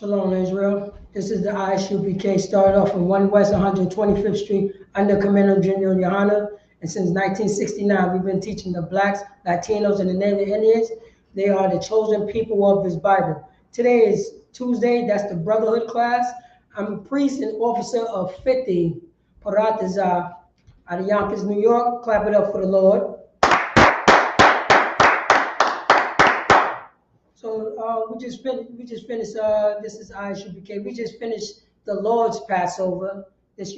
Shalom, Israel. This is the ISUPK, started off from 1 West 125th Street under Commander General Yohana. And since 1969, we've been teaching the Blacks, Latinos, and the Native Indians. They are the chosen people of this Bible. Today is Tuesday. That's the Brotherhood class. I'm a priest and officer of 50 Parataza out of Yonkers, New York. Clap it up for the Lord. So we just finished. This is ISUPK. We just finished the Lord's Passover. This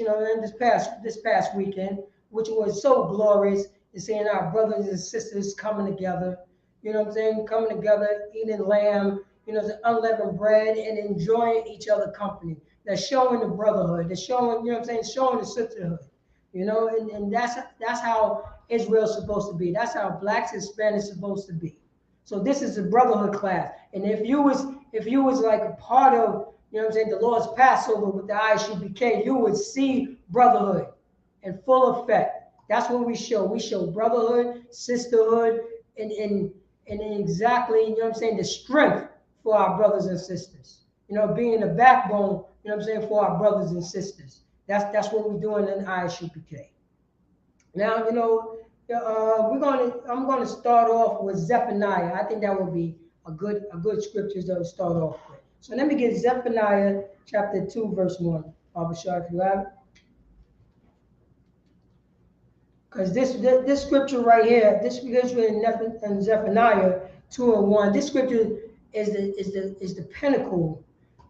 past weekend, which was so glorious. And seeing our brothers and sisters coming together. You know what I'm saying? Coming together, eating lamb. The unleavened bread and enjoying each other's company. That's showing the brotherhood. That's showing, showing the sisterhood. And that's how Israel's supposed to be. That's how Blacks and Hispanics supposed to be. So this is a brotherhood class. And if you was like a part of, the Lord's Passover with the ISUPK, you would see brotherhood in full effect. That's what we show. We show brotherhood, sisterhood, and exactly, the strength for our brothers and sisters. Being the backbone, for our brothers and sisters. That's what we're doing in ISUPK. Now, I'm gonna start off with Zephaniah. I think that would be a good scripture to start off with. So let me get Zephaniah chapter 2, verse 1. Baba Shah, if you have it. Because this scripture right here, this scripture in Zephaniah 2 and 1, this scripture is the pinnacle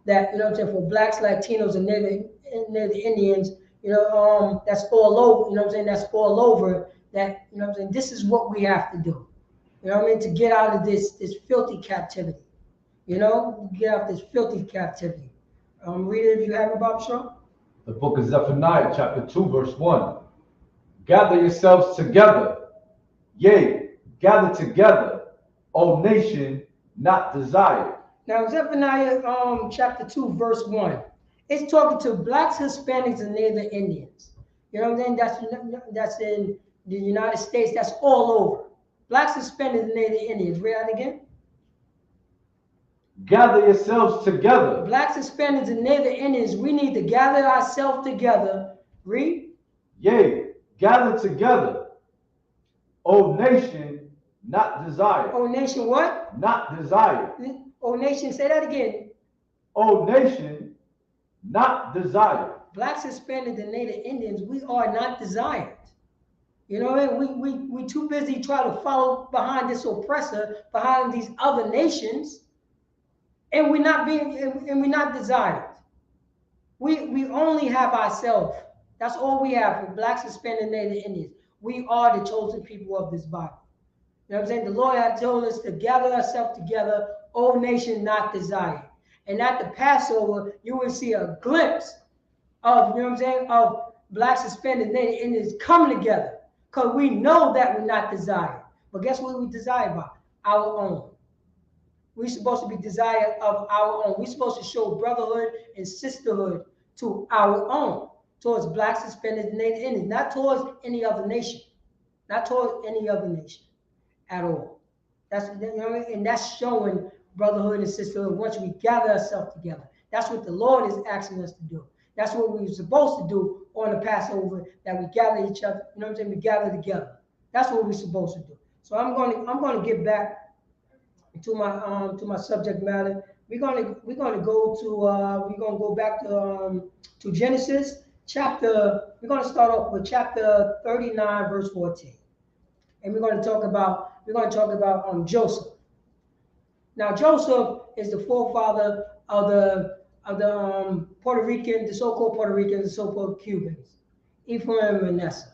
that for Blacks, Latinos, and Native Indians, that's all over, that's all over. That this is what we have to do, to get out of this filthy captivity, get out of this filthy captivity. Read it if you have it, Bob Shaw. The book of Zephaniah, chapter 2, verse 1. Gather yourselves together, yea, gather together, O nation not desired. Now, Zephaniah chapter 2, verse 1. It's talking to Blacks, Hispanics, and Native Indians. That's in the United States. That's all over. Blacks, Hispanics, and Native Indians. Read that again. Gather yourselves together. Blacks, Hispanics, and Native Indians, we need to gather ourselves together. Read. Yea, gather together, O nation not desired. O nation what? Not desired. O nation, say that again. O nation not desired. Blacks, Hispanics, and Native Indians, we are not desired. We too busy trying to follow behind this oppressor, behind these other nations, and we're not desired. We only have ourselves. That's all we have for Blacks, Hispanics, and Native Indians. We are the chosen people of this Bible. The Lord had told us to gather ourselves together, O nation not desired. And at the Passover, you will see a glimpse of, of Blacks, Hispanics, and Native Indians coming together. Because we know that we're not desired. But guess what we desire by? Our own. We're supposed to be desired of our own. We're supposed to show brotherhood and sisterhood to our own. Towards Blacks, Hispanics, and Native Indians. Not towards any other nation. Not towards any other nation at all. That's and that's showing brotherhood and sisterhood once we gather ourselves together. That's what the Lord is asking us to do. That's what we're supposed to do on the Passover, that we gather each other, we gather together. That's what we're supposed to do. So I'm going to get back to my subject matter. We're going to go back to Genesis chapter. We're going to start off with chapter 39, verse 14. And we're going to talk about Joseph. Now, Joseph is the forefather of the Puerto Rican, the so-called Puerto Ricans, the so-called Cubans, Ephraim and Manasseh.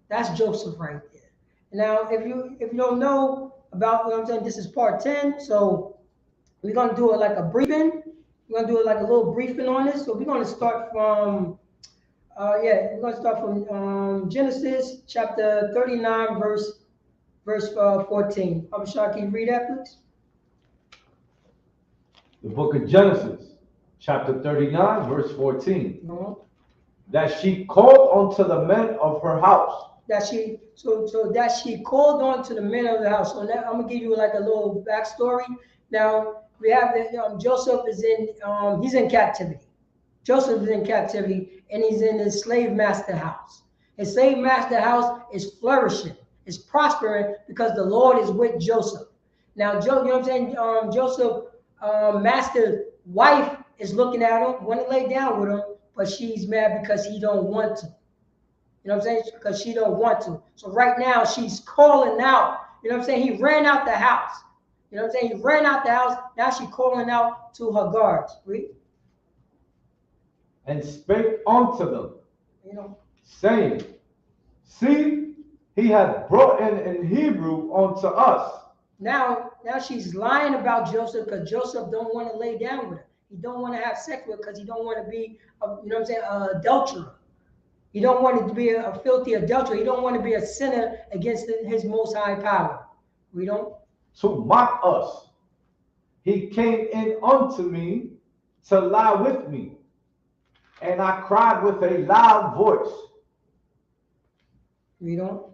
That's Joseph right there. Now, if you don't know about this is part 10. So we're gonna do it like a briefing. We're gonna do it like a little briefing on this. So we're gonna start from Genesis chapter 39, verse 14. Abishai, can you read that, please? The book of Genesis, chapter 39, verse 14. Uh-huh. That she called unto the men of her house. That she called on to the men of the house. So now I'm gonna give you like a little backstory. Now We have that Joseph is in, he's in captivity. Joseph is in captivity, and he's in his slave master house. His slave master house is flourishing, is prospering because the Lord is with Joseph. Now, you know what I'm saying? Joseph, master's wife is looking at him, want to lay down with him, but she's mad because he don't want to. You know what I'm saying? Because she don't want to. So right now she's calling out. You know what I'm saying? He ran out the house. You know what I'm saying? He ran out the house. Now she's calling out to her guards. Read. And spake unto them, You know. saying, see, he hath brought in Hebrew unto us. Now she's lying about Joseph because Joseph don't want to lay down with her. He don't want to have sex with her because he don't want to be, you know what I'm saying, an adulterer. He don't want it to be a filthy adulterer. He don't want to be a sinner against his most high power. We don't. To mock us. He came in unto me to lie with me. And I cried with a loud voice. We don't.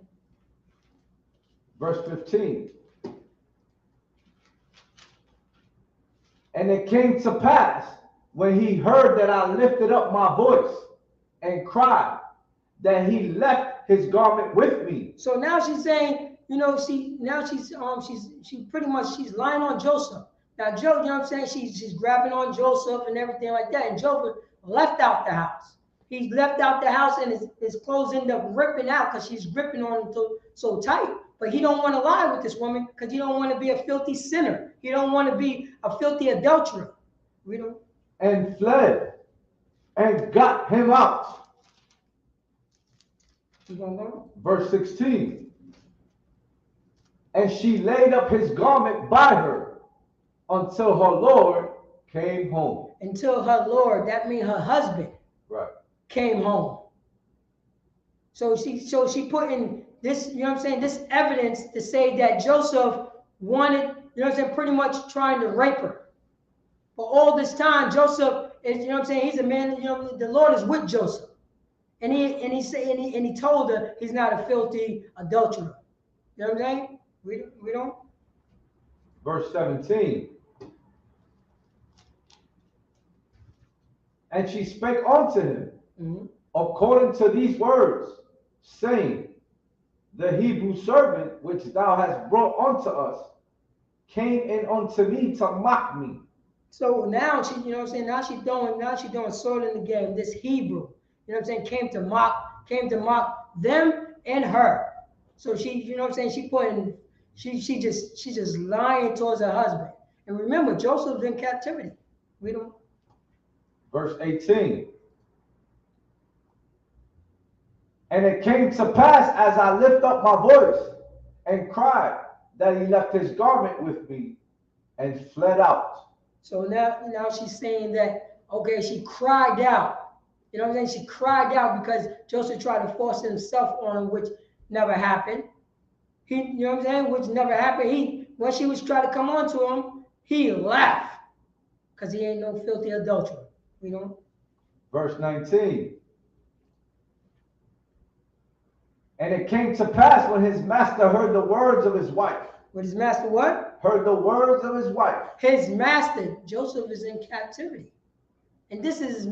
Verse 15. And it came to pass when he heard that I lifted up my voice and cried, that he left his garment with me. So now she's saying, you know, she's pretty much she's lying on Joseph. Now Joe, you know what I'm saying? She's grabbing on Joseph and everything like that. And Joseph left out the house. He's left out the house, and his clothes end up ripping out because she's gripping on him so tight. But he don't want to lie with this woman because he don't want to be a filthy sinner. He don't want to be a filthy adulterer. We don't. And fled and got him out. Verse 16. And she laid up his garment by her until her Lord came home. Until her Lord, that means her husband, right, came home. So she put in this, you know what I'm saying, this evidence to say that Joseph wanted, you know what I'm saying, pretty much trying to rape her. But all this time, Joseph is, you know what I'm saying, he's a man, you know, the Lord is with Joseph. And he told her he's not a filthy adulterer. You know what I'm saying? We don't. Verse 17. And she spake unto him according to these words, saying, the Hebrew servant which thou hast brought unto us came in unto me to mock me. So now she, you know what I'm saying, now she's throwing sword in the game. This Hebrew, you know what I'm saying, came to mock them and her. So she, you know what I'm saying, she's just lying towards her husband. And remember, Joseph's in captivity. We don't. Verse 18. And it came to pass as I lift up my voice and cried, that he left his garment with me and fled out. So now she's saying that, okay, she cried out. You know what I'm saying? She cried out because Joseph tried to force himself on her, which never happened. You know what I'm saying? Which never happened. When she was trying to come on to him, he left because he ain't no filthy adulterer. You know? Verse 19. And it came to pass when his master heard the words of his wife. When his master what? Heard the words of his wife. His master, Joseph, is in captivity. And this is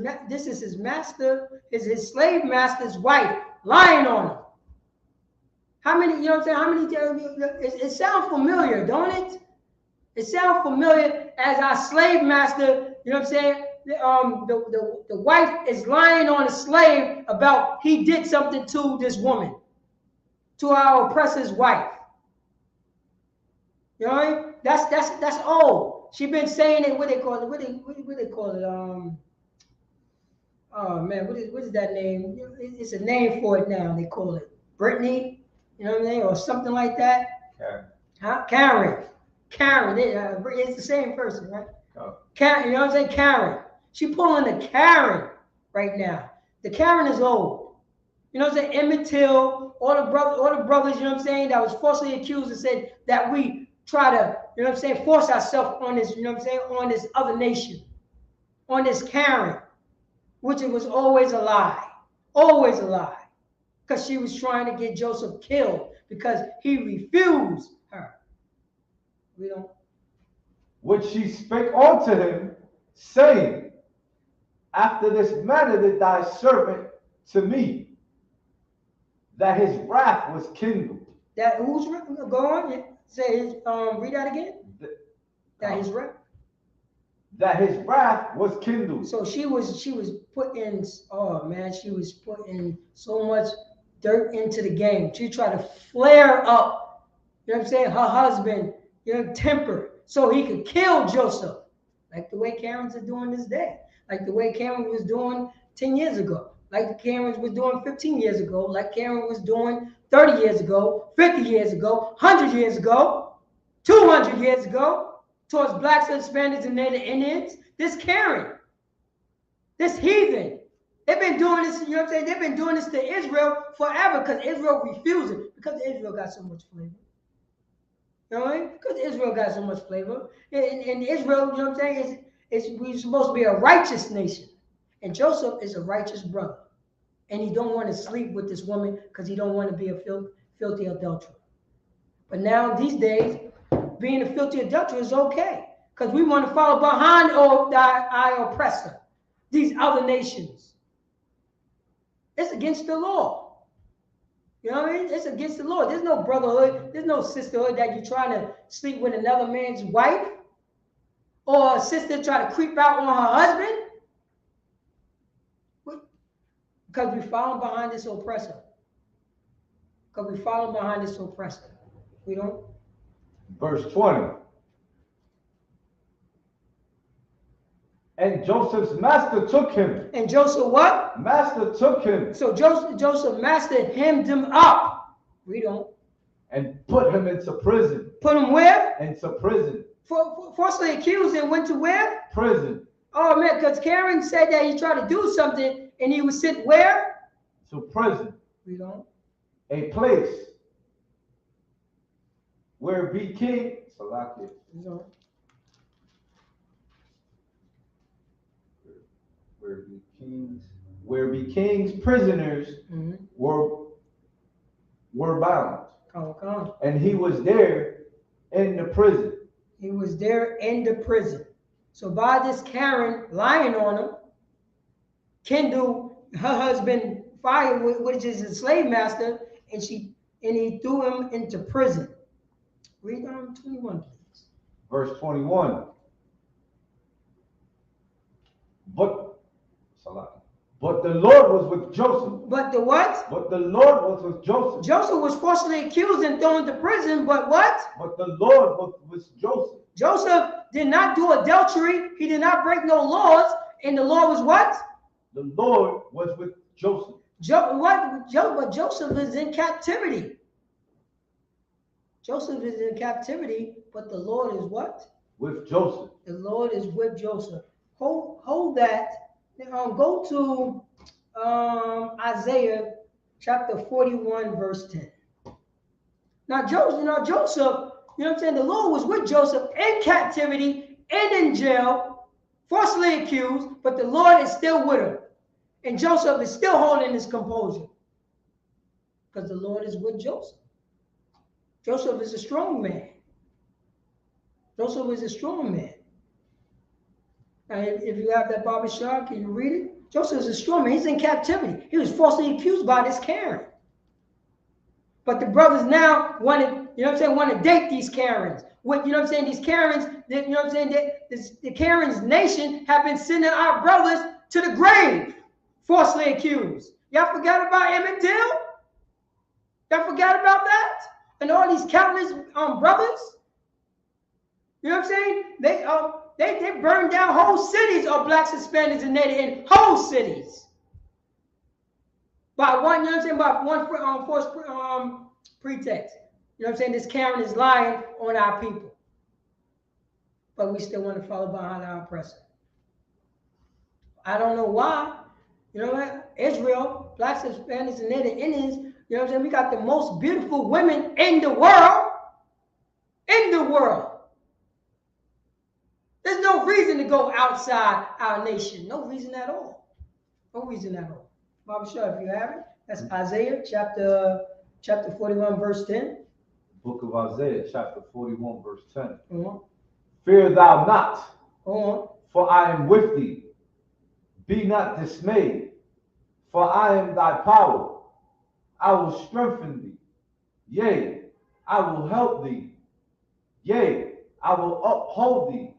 his master, his slave master's wife lying on him. How many, you know what I'm saying? It sounds familiar, don't it? It sounds familiar as our slave master, you know what I'm saying? The wife is lying on a slave about he did something to this woman, to our oppressor's wife. You know what I mean? That's old. She been saying it. What they call it? What they call it? Oh man, what is that name? It's a name for it now. They call it Brittany. You know what I mean, or something like that. Karen. Huh? Karen. It's the same person, right? Oh. Karen. You know what I'm saying? Karen. She pulling the Karen right now. The Karen is old. You know what I'm saying? Emmett Till, all the brothers, you know what I'm saying, that was falsely accused and said that we try to, you know what I'm saying, force ourselves on this, you know what I'm saying, on this other nation, on this Karen, which it was always a lie, because she was trying to get Joseph killed because he refused her. We don't. which she spake unto him, saying, after this manner did thy servant to me, that his wrath was kindled. That who's go on? Say read that again. That his wrath. That his wrath was kindled. So she was put in. Oh man, she was putting so much dirt into the game. She tried to flare up. You know what I'm saying? Her husband, temper, so he could kill Joseph, like the way Karens are doing this day, like the way Karen was doing 10 years ago, like the Karens was doing 15 years ago, like Karen was doing 30 years ago, 50 years ago, 100 years ago, 200 years ago, towards blacks, Hispanics, and Native Indians. This Karen, this heathen, they've been doing this, you know what I'm saying? They've been doing this to Israel forever because Israel refused it, because Israel got so much flavor. You know what I mean? Because Israel got so much flavor. And Israel, you know what I'm saying, we're supposed to be a righteous nation. And Joseph is a righteous brother. And he don't want to sleep with this woman because he don't want to be a filthy adulterer. But now, these days, being a filthy adulterer is okay. Because we want to follow behind our oppressor, these other nations. It's against the law. You know what I mean? It's against the law. There's no brotherhood. There's no sisterhood that you're trying to sleep with another man's wife, or a sister try to creep out on her husband. Because we follow behind this oppressor. Because we follow behind this oppressor. We don't. Verse 20. And Joseph's master took him. And Joseph what? Master took him. So Joseph master hemmed him up. We don't. And put him into prison. Put him where? Into prison. Falsely accused and went to where? Prison. Oh man, because Karen said that he tried to do something and he was sent where? To prison. We don't. A place where be king. Salakia. We don't. Where be kings prisoners were bound. Come. And he was there in the prison. He was there in the prison. So by this Karen lying on him, kindled her husband fire, which is a slave master, and he threw him into prison. Read on 21, please. Verse 21. But the Lord was with Joseph. But the what? But the Lord was with Joseph. Joseph was falsely accused and thrown into prison, but what? But the Lord was with Joseph. Joseph did not do adultery. He did not break no laws. And the law was what? The Lord was with Joseph. But Joseph is in captivity. Joseph is in captivity, but the Lord is what? With Joseph. The Lord is with Joseph. Hold that. Go to Isaiah chapter 41, verse 10. Now, Joseph, you know what I'm saying? The Lord was with Joseph in captivity and in jail, falsely accused, but the Lord is still with him. And Joseph is still holding his composure because the Lord is with Joseph. Joseph is a strong man. Joseph is a strong man. And if you have that Bible shop, can you read it? Joseph is a strong man. He's in captivity. He was falsely accused by this Karen. But the brothers now want to date these Karens. These Karens, the Karen's nation have been sending our brothers to the grave, falsely accused. Y'all forgot about Emmett Till? Y'all forgot about that? And all these countless brothers? You know what I'm saying? They burned down whole cities of blacks, Hispanics, and Native Indians. Whole cities. By one, you know what I'm saying? By one false pretext. You know what I'm saying? This Karen is lying on our people. But we still want to follow behind our oppressor. I don't know why. You know what? Israel, blacks, Hispanics, and Native Indians, you know what I'm saying? We got the most beautiful women in the world. In the world. There's no reason to go outside our nation. No reason at all. No reason at all. Bible show if you have it. That's Isaiah chapter 41, verse 10. Book of Isaiah, chapter 41, verse 10. Fear thou not, Go for I am with thee. Be not dismayed, for I am thy power. I will strengthen thee. Yea, I will help thee. Yea, I will uphold thee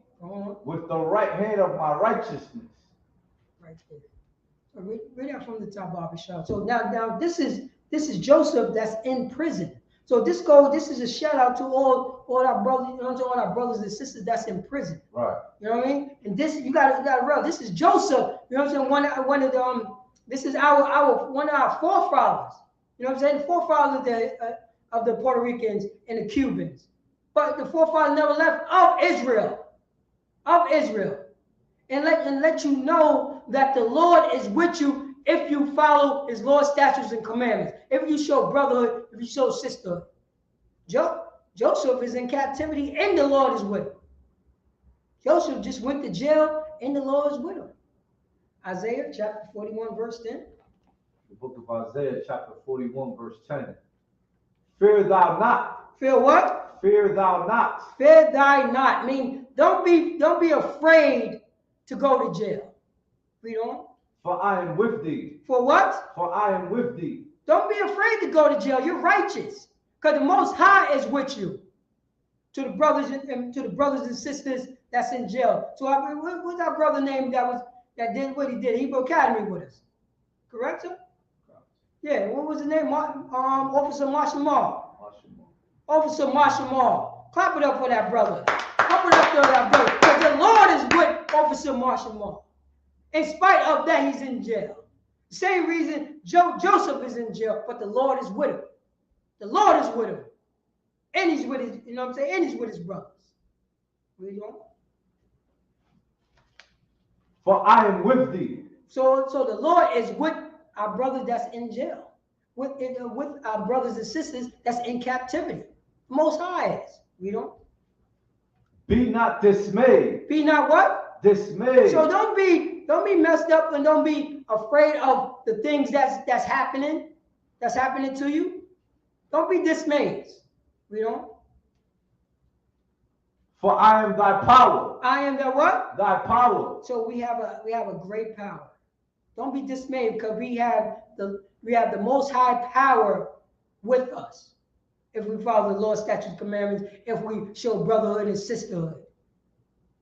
with the right hand of my righteousness. Right there. So read that from the top, Barbershop. So now this is Joseph that's in prison. So this is a shout out to all our brothers, you know, to all our brothers and sisters that's in prison. Right. You know what I mean? And this you got to realize this is Joseph. You know what I'm saying? One of the this is our one of our forefathers. You know what I'm saying? The forefathers of the Puerto Ricans and the Cubans. But the forefathers never left of Israel. Of Israel. And let you know that the Lord is with you if you follow his law, statutes, and commandments. If you show brotherhood, if you show sisterhood. Joseph is in captivity and the Lord is with him. Joseph just went to jail and the Lord is with him. Isaiah chapter 41 verse 10. The book of Isaiah chapter 41 verse 10. Fear thou not. Fear what? Fear thou not. Fear thy not. I mean, don't be afraid to go to jail. Read on. For I am with thee. For what? For I am with thee. Don't be afraid to go to jail. You're righteous. Because the Most High is with you. To the brothers and sisters that's in jail. So what's our brother name that did what he did? Hebrew Academy with us. Correct, sir? Yeah, what was the name? Officer Marshall Mall. Officer Marshall Mall. Clap it up for that brother. Clap it up for that brother. Because the Lord is with Officer Marshall Mall. In spite of that, he's in jail. The same reason Joseph is in jail, but the Lord is with him. The Lord is with him. And he's with his, you know what I'm saying? And he's with his brothers. Read on. For I am with thee. So the Lord is with our brothers that's in jail. With our brothers and sisters that's in captivity. Most High is. Read on. Be not dismayed. Be not what? Dismayed. So don't be messed up and don't be afraid of the things that's happening to you. Don't be dismayed. Read on. For I am thy power. I am the what? Thy power. So we have a great power. Don't be dismayed because we have the Most High power with us. If we follow the law, statutes, commandments, if we show brotherhood and sisterhood.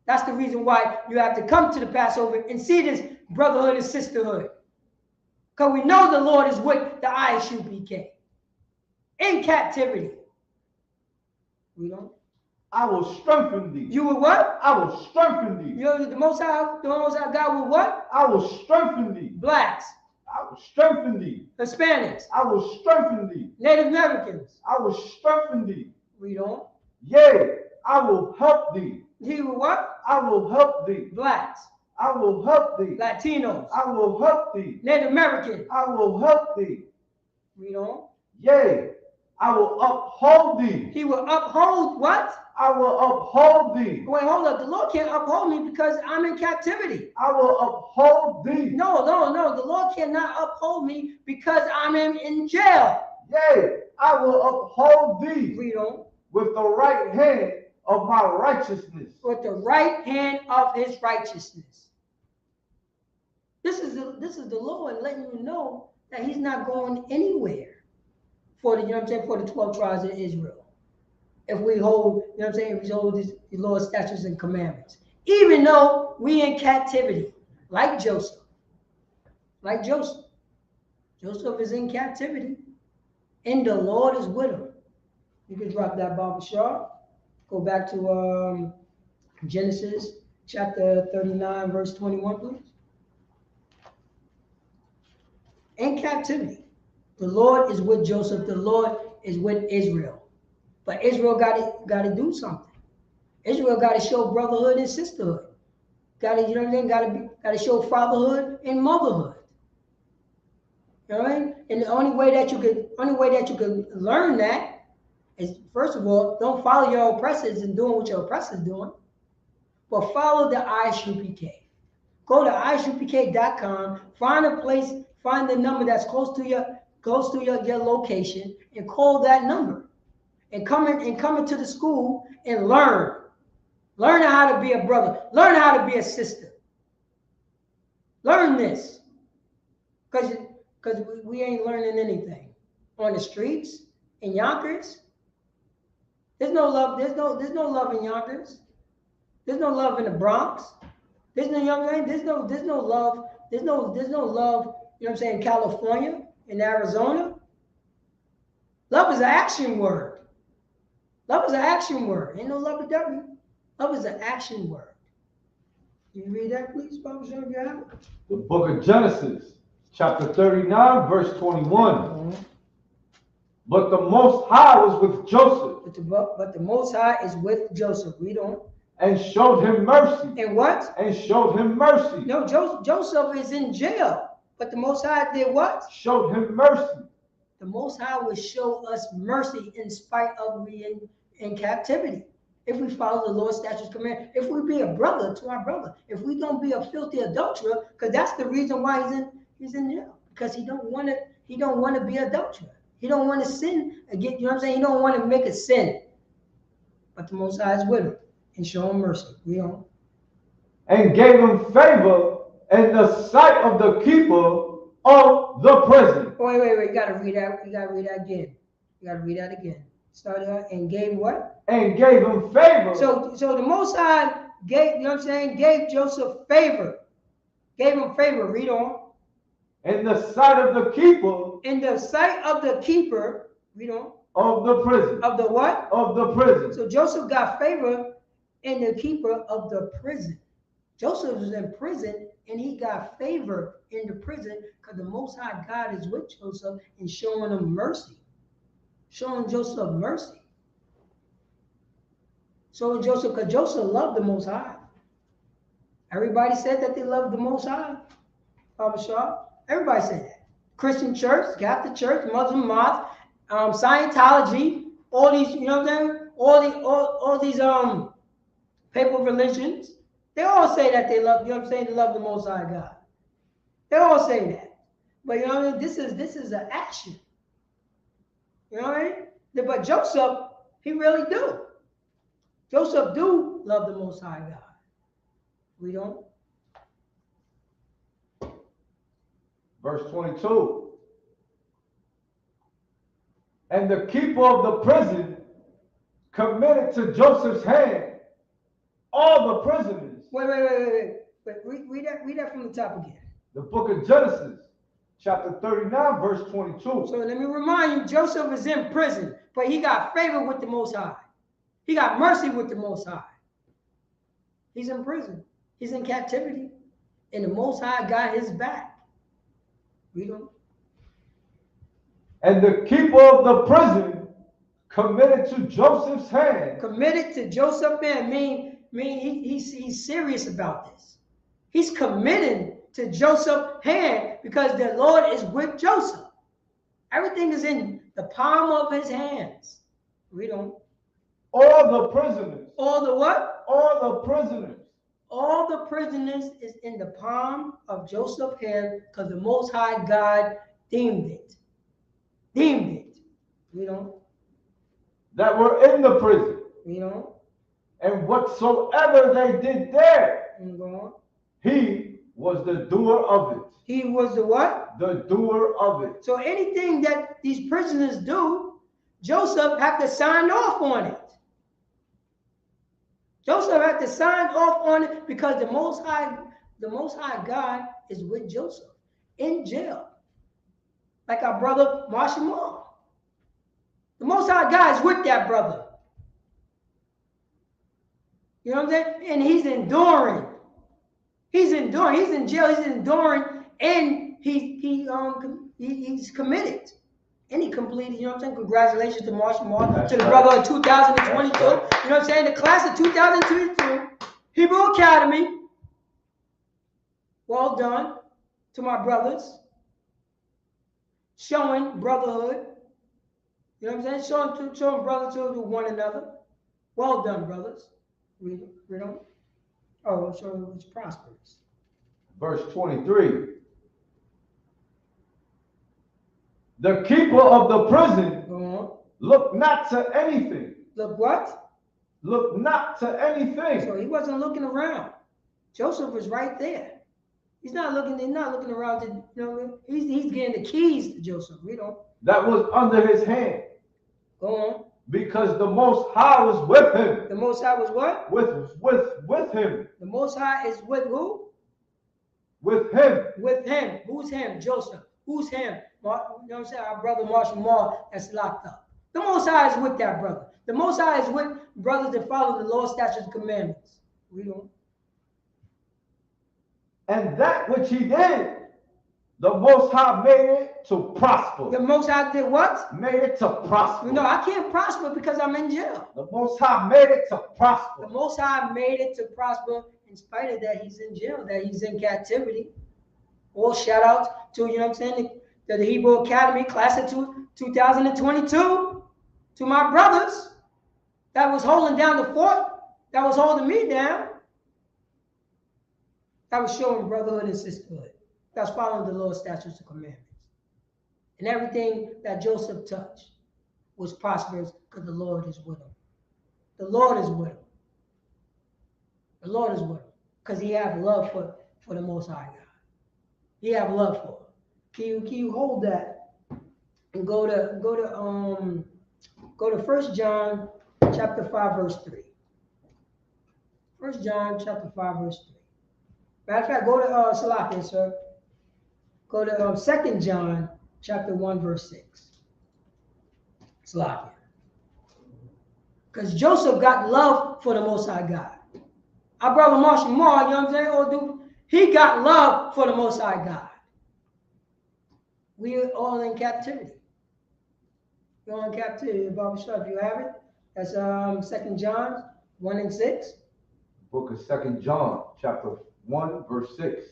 That's the reason why you have to come to the Passover and see this brotherhood and sisterhood. Because we know the Lord is with the ISUPK in captivity. We don't. I will strengthen thee. You will what? I will strengthen thee. You know the Most High God will what? I will strengthen thee. Blacks. I will strengthen thee. Hispanics. I will strengthen thee. Native Americans. I will strengthen thee. We don't. Yea, I will help thee. He will what? I will help thee. Blacks. I will help thee. Latinos. I will help thee. Native Americans. I will help thee. We don't. Yea, I will uphold thee. He will uphold what? I will uphold thee. Wait, hold up. The Lord can't uphold me because I'm in captivity. I will uphold thee. No. The Lord cannot uphold me because I'm in jail. Yea, I will uphold thee. Read on. With the right hand of my righteousness. With the right hand of his righteousness. This is the Lord letting you know that he's not going anywhere for the, you know what I'm saying, for the 12 tribes of Israel. If we hold, you know what I'm saying, if we hold the Lord's statutes and commandments. Even though we in captivity, like Joseph. Like Joseph. Joseph is in captivity. And the Lord is with him. You can drop that barbershop. Go back to Genesis chapter 39, verse 21, please. In captivity. The Lord is with Joseph. The Lord is with Israel. But Israel got to do something. Israel got to show brotherhood and sisterhood. Got to, you know what I'm saying? Got to show fatherhood and motherhood. You know what I mean? And the only way that you can learn that is, first of all, don't follow your oppressors and doing what your oppressors doing, but follow the ISUPK. Go to isupk.com, find a place, find the number that's close to your location, and call that number. And come into the school and learn Learn how to be a brother. Learn how to be a sister. Learn this. Because we ain't learning anything. On the streets, in Yonkers, there's no love. There's no love in Yonkers. There's no love in the Bronx. There's no love. There's no love. There's no love. You know what I'm saying? In California, in Arizona. Love is an action word. Love is an action word. Ain't no love with W. Love is an action word. Can you read that, please, Papa Sean, if you have it? The book of Genesis, chapter 39, verse 21. Mm-hmm. But the Most High was with Joseph. But the Most High is with Joseph. Read on. And showed him mercy. And what? And showed him mercy. No, Joseph is in jail. But the Most High did what? Showed him mercy. The Most High will show us mercy in spite of being in captivity. If we follow the Lord's statutes, command, if we be a brother to our brother, if we don't be a filthy adulterer, because that's the reason why he's in jail, because he don't want to be adulterer. He don't want to sin again. You know what I'm saying? He don't want to make a sin. But the Most High is with him and show him mercy. You know. And gave him favor in the sight of the keeper of the prison. Wait. You gotta read that. You gotta read that again. You gotta read that again. Start out and gave what? And gave him favor. So the Most High gave, you know what I'm saying, gave Joseph favor. Gave him favor. Read on. In the sight of the keeper. In the sight of the keeper. Read on. Of the prison. Of the what? Of the prison. So Joseph got favor in the keeper of the prison. Joseph was in prison and he got favor in the prison because the Most High God is with Joseph and showing him mercy. Showing Joseph mercy. So Joseph, because Joseph loved the Most High. Everybody said that they loved the Most High. Papa Shaw. Everybody said that. Christian church, Catholic church, Muslim mosque, Scientology, all these, you know what I'm saying? All these papal religions, they all say that they love, you know what I'm saying, they love the Most High God. They all say that. But you know what I mean? This is an action. You know what I mean? But Joseph, he really do. Joseph do love the Most High God. We don't. Verse 22. And the keeper of the prison committed to Joseph's hand all the prisoners. Wait. Read that from the top again. The book of Genesis, chapter 39, verse 22. So let me remind you, Joseph is in prison, but he got favor with the Most High. He got mercy with the Most High. He's in prison. He's in captivity. And the Most High got his back. Read on. And the keeper of the prison committed to Joseph's hand. Committed to Joseph's hand mean he's serious about this. He's committed to Joseph's hand because the Lord is with Joseph. Everything is in the palm of his hands. Read on. All the prisoners. All the what? All the prisoners. All the prisoners is in the palm of Joseph's hand because the Most High God deemed it. Deemed it. Read on. That were in the prison. Read on. And whatsoever they did there, Go on. He was the doer of it. He was the what? The doer of it. So anything that these prisoners do, Joseph had to sign off on it. Joseph had to sign off on it because the Most High God is with Joseph in jail. Like our brother Marshall Moore. The Most High God is with that brother. You know what I'm saying? And he's enduring. He's enduring. He's in jail. He's enduring, and he's committed. And he completed. You know what I'm saying? Congratulations to Marshall Moore, to the brother of 2022. You know what I'm saying? The class of 2022, Hebrew Academy. Well done to my brothers. Showing brotherhood. You know what I'm saying? Showing brotherhood to one another. Well done, brothers. Read on. Oh, so it's prosperous. Verse 23. The keeper of the prison looked not to anything. Look what? Look not to anything. So he wasn't looking around. Joseph was right there. He's not looking around. He's getting the keys to Joseph. We don't. That was under his hand. Go on. Because the Most High was with him. The Most High was what? With him. The Most High is with who? With him. With him. Who's him? Joseph. Who's him? You know what I'm saying? Our brother Marshall Moore that's locked up. The Most High is with that brother. The Most High is with brothers that follow the law, statutes, and commandments. We don't. And that which he did, the Most High made it to prosper. The Most High did what? Made it to prosper. You know, I can't prosper because I'm in jail. The Most High made it to prosper. The Most High made it to prosper in spite of that he's in jail, that he's in captivity. Well, shout out to, you know what I'm saying, the Hebrew Academy class of 2022, to my brothers that was holding down the fort, that was holding me down, that was showing brotherhood and sisterhood, that's following the Lord's statutes and commandments. And everything that Joseph touched was prosperous because the Lord is with him. The Lord is with him. The Lord is with him because he have love for the Most High God. He have love for him. Can you hold that and go to 1 John chapter 5 verse 3. 1 John chapter 5 verse 3. Matter of fact, go to Salakia, sir. Go to 2 John chapter 1 verse 6. Salakia. Because Joseph got love for the Most High God. Our brother Marshall Moore, you know what I'm saying? Oh, dude, he got love for the Most High God. We are all in captivity. We're all in captivity. Baba Shah, if you have it, that's 2 John 1 and 6. Book of 2 John, chapter 1, verse 6.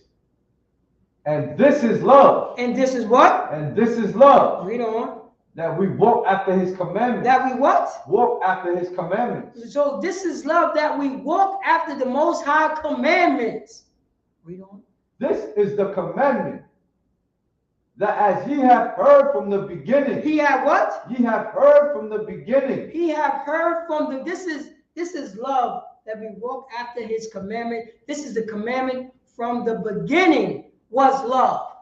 And this is love. And this is what? And this is love. Read on. That we walk after his commandments. That we what? Walk after his commandments. So this is love, that we walk after the Most High commandments. Read on. This is the commandment, that as ye have heard from the beginning. He have what? Ye have heard from the beginning. He have heard from the, this is love, that we walk after his commandment. This is the commandment from the beginning was love.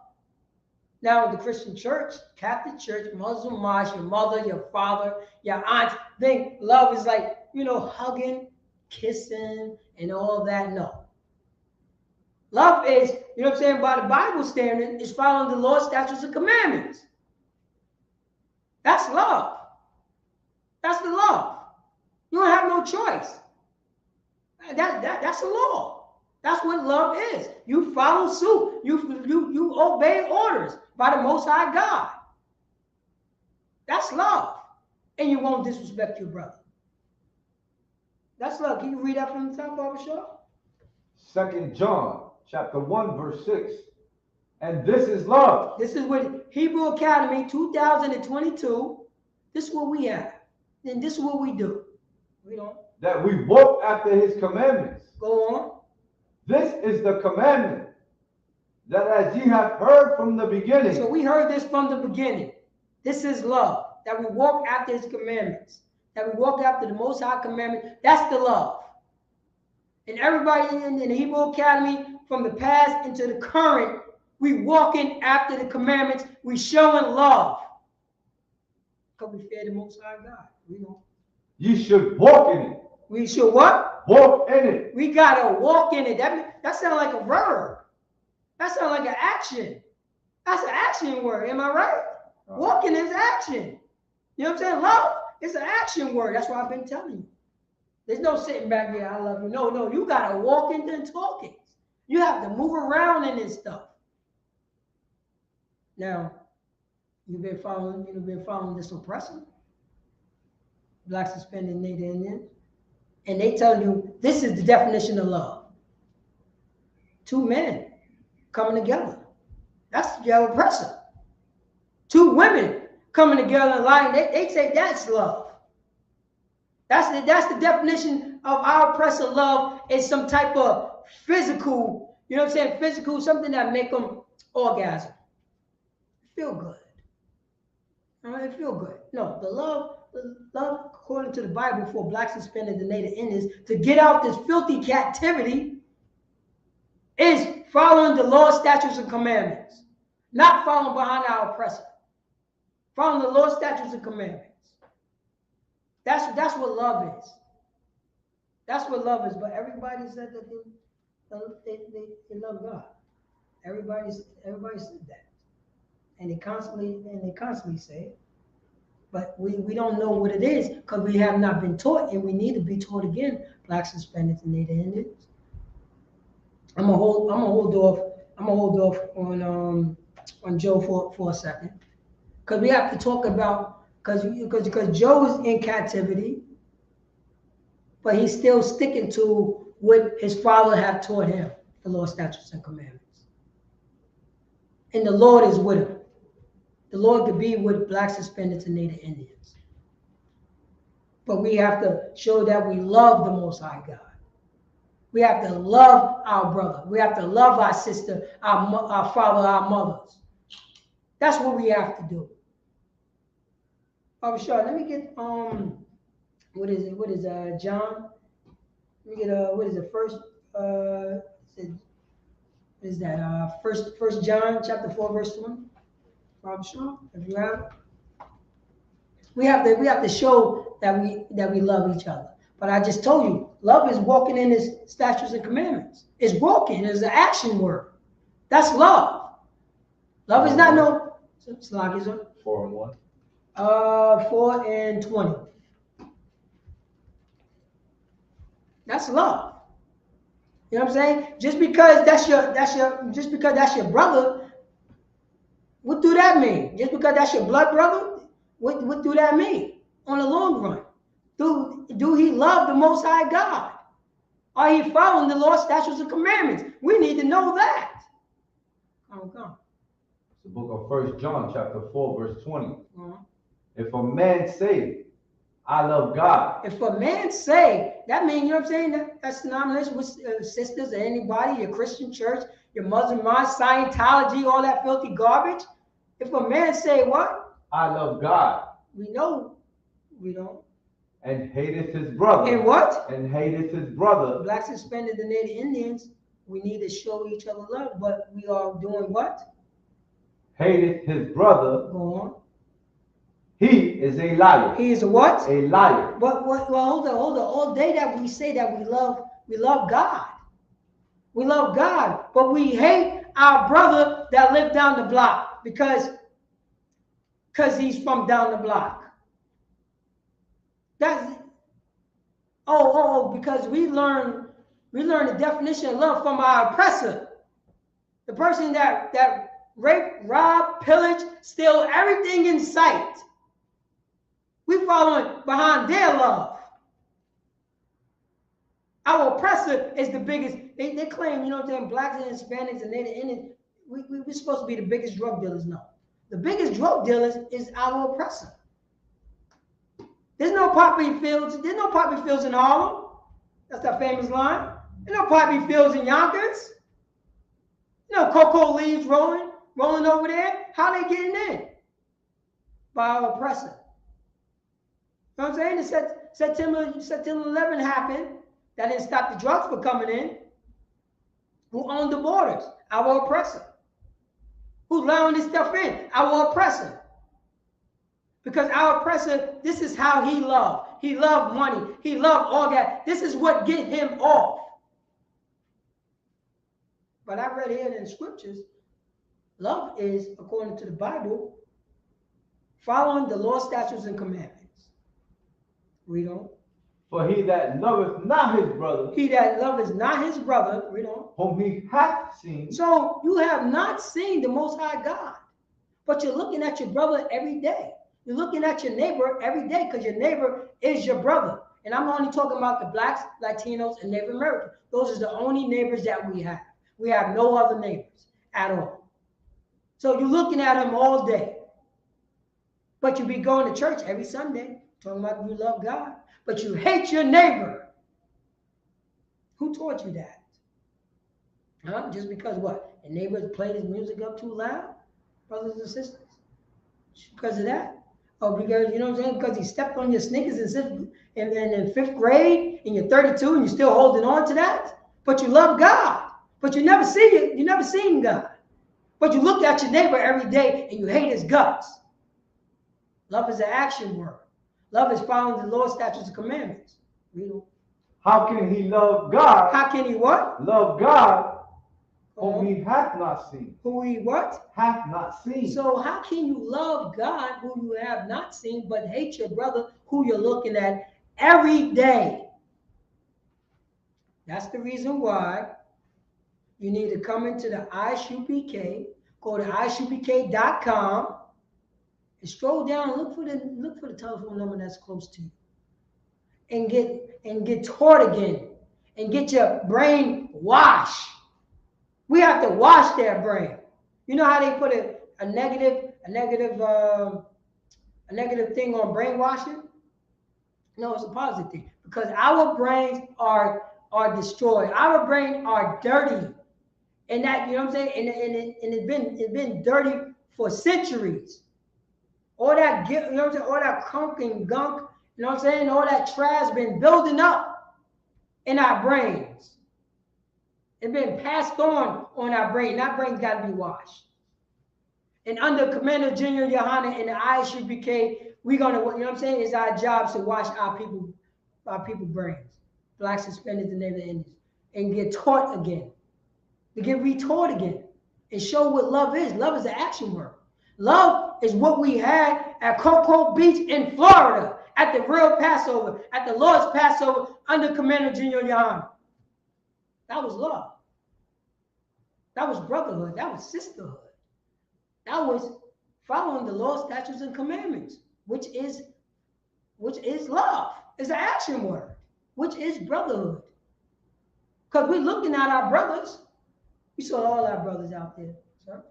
Now, the Christian church, Catholic church, Muslim mosque, your mother, your father, your aunt, think love is like, you know, hugging, kissing, and all that. No. Love is, you know what I'm saying, by the Bible standard, is following the Lord's statutes and commandments. That's love. That's the love. You don't have no choice. That's the law. That's what love is. You follow suit. You obey orders by the Most High God. That's love. And you won't disrespect your brother. That's love. Can you read that from the top, Baba Shah? 2 John chapter 1 verse 6. And this is love. This is what Hebrew Academy 2022. This is what we have. And this is what we do. We don't. That we walk after his commandments. Go on. This is the commandment, that as ye have heard from the beginning. So we heard this from the beginning. This is love, that we walk after his commandments, that we walk after the Most High commandment. That's the love. And everybody in the Hebrew Academy, from the past into the current, we walking after the commandments. We showing love. Because we fear the Most High God. We don't. You should walk in it. We should what? Walk in it. We gotta walk in it. That sounds like a verb. That sounds like an action. That's an action word. Am I right? Walking is action. You know what I'm saying? Love is an action word. That's what I've been telling you. There's no sitting back here, I love you. No, you gotta walk into and talking. You have to move around in this stuff. Now, you've been following this oppressor. Black suspended Native Indians. And they tell you this is the definition of love. Two men coming together. That's the oppressor. Two women coming together and lying. They say that's love. That's the definition of our oppressor love, is some type of physical, you know what I'm saying? Physical, something that make them orgasm. Feel good. All right, feel good. No, the love love according to the Bible for blacks, Hispanics, and Native Indians to get out this filthy captivity is following the law, statutes, and commandments, not following behind our oppressor. Following the law, statutes, and commandments. That's what love is. That's what love is. But everybody said that they love God. Everybody said that, and they constantly say it. But we don't know what it is because we have not been taught, and we need to be taught again. Blacks, Hispanics, and Native Indians. I'm gonna hold off on Joe for a second, because we have to talk about because Joe is in captivity, but he's still sticking to what his father had taught him, the law, statutes, and commandments. And the Lord is with him. The Lord could be with blacks, Hispanics, and Native Indians. But we have to show that we love the Most High God. We have to love our brother. We have to love our sister, our father, our mothers. That's what we have to do. Oh, sure. Let me get what is it? John. Let me get what is it? First is that First John chapter 4 verse 1. I'm sure if you have it. We have to show that we love each other. But I just told you, love is walking in his statutes and commandments. It's walking. It's an action word. That's love. Love is not no. Slag is 4 and 1. 4 and 20. That's love. You know what I'm saying? Just because that's your brother, what do that mean? Just because that's your blood brother, what do that mean on the long run? Do he love the Most High God? Are he following the law, statutes, and commandments? We need to know that. Come. It's the book of 1 John chapter 4 verse 20. Uh-huh. If a man say, I love God. If a man say, that means, you know what I'm saying? That's synonymous with sisters or anybody, your Christian church, your Muslim mind, Scientology, all that filthy garbage. If a man say what? I love God. We know we don't. And hateth his brother. And what? And hateth his brother. Blacks, Hispanics, and Native Indians, we need to show each other love, but we are doing what? Hateth his brother. Go on. He is a liar. He is a what? A liar. But well, hold on. All day that we say that we love God. We love God, but we hate our brother that lived down the block because he's from down the block. That's because we learn the definition of love from our oppressor, the person that rape, rob, pillage, steal everything in sight. We following behind their love. Our oppressor is the biggest. They claim, you know what I'm saying, blacks and Hispanics and Native Indians, we're supposed to be the biggest drug dealers. No. The biggest drug dealers is our oppressor. There's no poppy fields. There's no poppy fields in Harlem. That's that famous line. There's no poppy fields in Yonkers. You know, cocoa leaves rolling over there. How they getting in? By our oppressor. You know what I'm saying? September 11 happened. That didn't stop the drugs from coming in. Who owned the borders? Our oppressor. Who's allowing this stuff in? Our oppressor. Because our oppressor, this is how he loved. He loved money. He loved all that. This is what get him off. But I read here in the scriptures, love is, according to the Bible, following the law, statutes, and commandments. Read on. For he that loveth not his brother. He that loveth not his brother. Read on. Whom he hath seen. So you have not seen the Most High God. But you're looking at your brother every day. You're looking at your neighbor every day because your neighbor is your brother. And I'm only talking about the blacks, Latinos, and Native Americans. Those are the only neighbors that we have. We have no other neighbors at all. So you're looking at them all day. But you be going to church every Sunday, talking about you love God. But you hate your neighbor. Who taught you that? Huh? Just because what? The neighbors played his music up too loud? Brothers and sisters? Because of that? Oh, because you know what I'm saying? Because he stepped on your sneakers in fifth grade, and you're 32, and you're still holding on to that. But you love God, but you never see it. You never seen God, but you look at your neighbor every day and you hate his guts. Love is an action word. Love is following the Lord's statutes and commandments. How can he love God? How can he what? Love God whom he hath not seen. Who he what? Hath not seen. So how can you love God who you have not seen, but hate your brother who you're looking at every day? That's the reason why you need to come into the ISUPK, go to isupk.com, and scroll down and look for the telephone number that's close to you, and get taught again, and get your brain washed. We have to wash their brain. You know how they put a negative thing on brainwashing? No, it's a positive thing, because our brains are destroyed. Our brains are dirty, and that, you know what I'm saying. And it's been dirty for centuries. All that, you know what I'm saying, all that crunk and gunk, you know what I'm saying, all that trash been building up in our brains. It's been passed on our brain. That brain's got to be washed. And under Commander Junior Yohana and the ISUPK, we're gonna, you know what I'm saying, it's our job to wash our people brains. Blacks, Hispanics, and Native Indians, and get taught again, to get retaught again, and show what love is. Love is an action word. Love is what we had at Cocoa Beach in Florida, at the real Passover, at the Lord's Passover under Commander Junior Yohana. That was love. That was brotherhood. That was sisterhood. That was following the law, statutes, and commandments, which is love. It's an action word, which is brotherhood. Because we're looking at our brothers. We saw all our brothers out there, sir.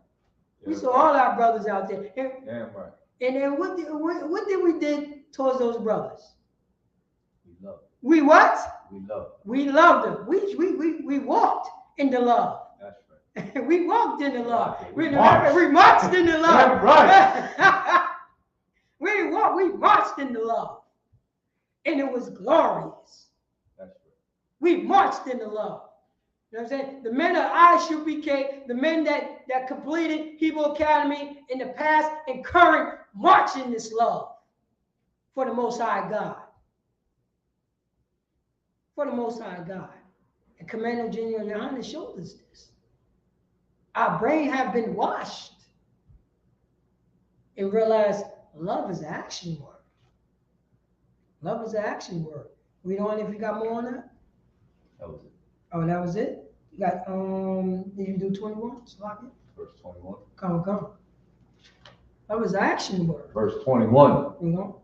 Yeah. We saw all our brothers out there. And, yeah, right. And then what did we did towards those brothers? We loved them. We what? We loved them. We loved them. We walked in the love. We walked in the love. We marched in the love. Right. we marched in the love. And it was glorious. That's right. We marched in the love. You know what I'm saying? The men of ISUPK, the men that completed Hebrew Academy in the past and current, march in this love for the Most High God. For the Most High God. And Commander Junior Yohana showed us this. Our brain have been washed and realized love is an action word. Love is an action word. We don't know if you got more on that? That was it. Oh, that was it? You got, did you do 21? Verse 21. Come. That was an action word. Verse 21. You know?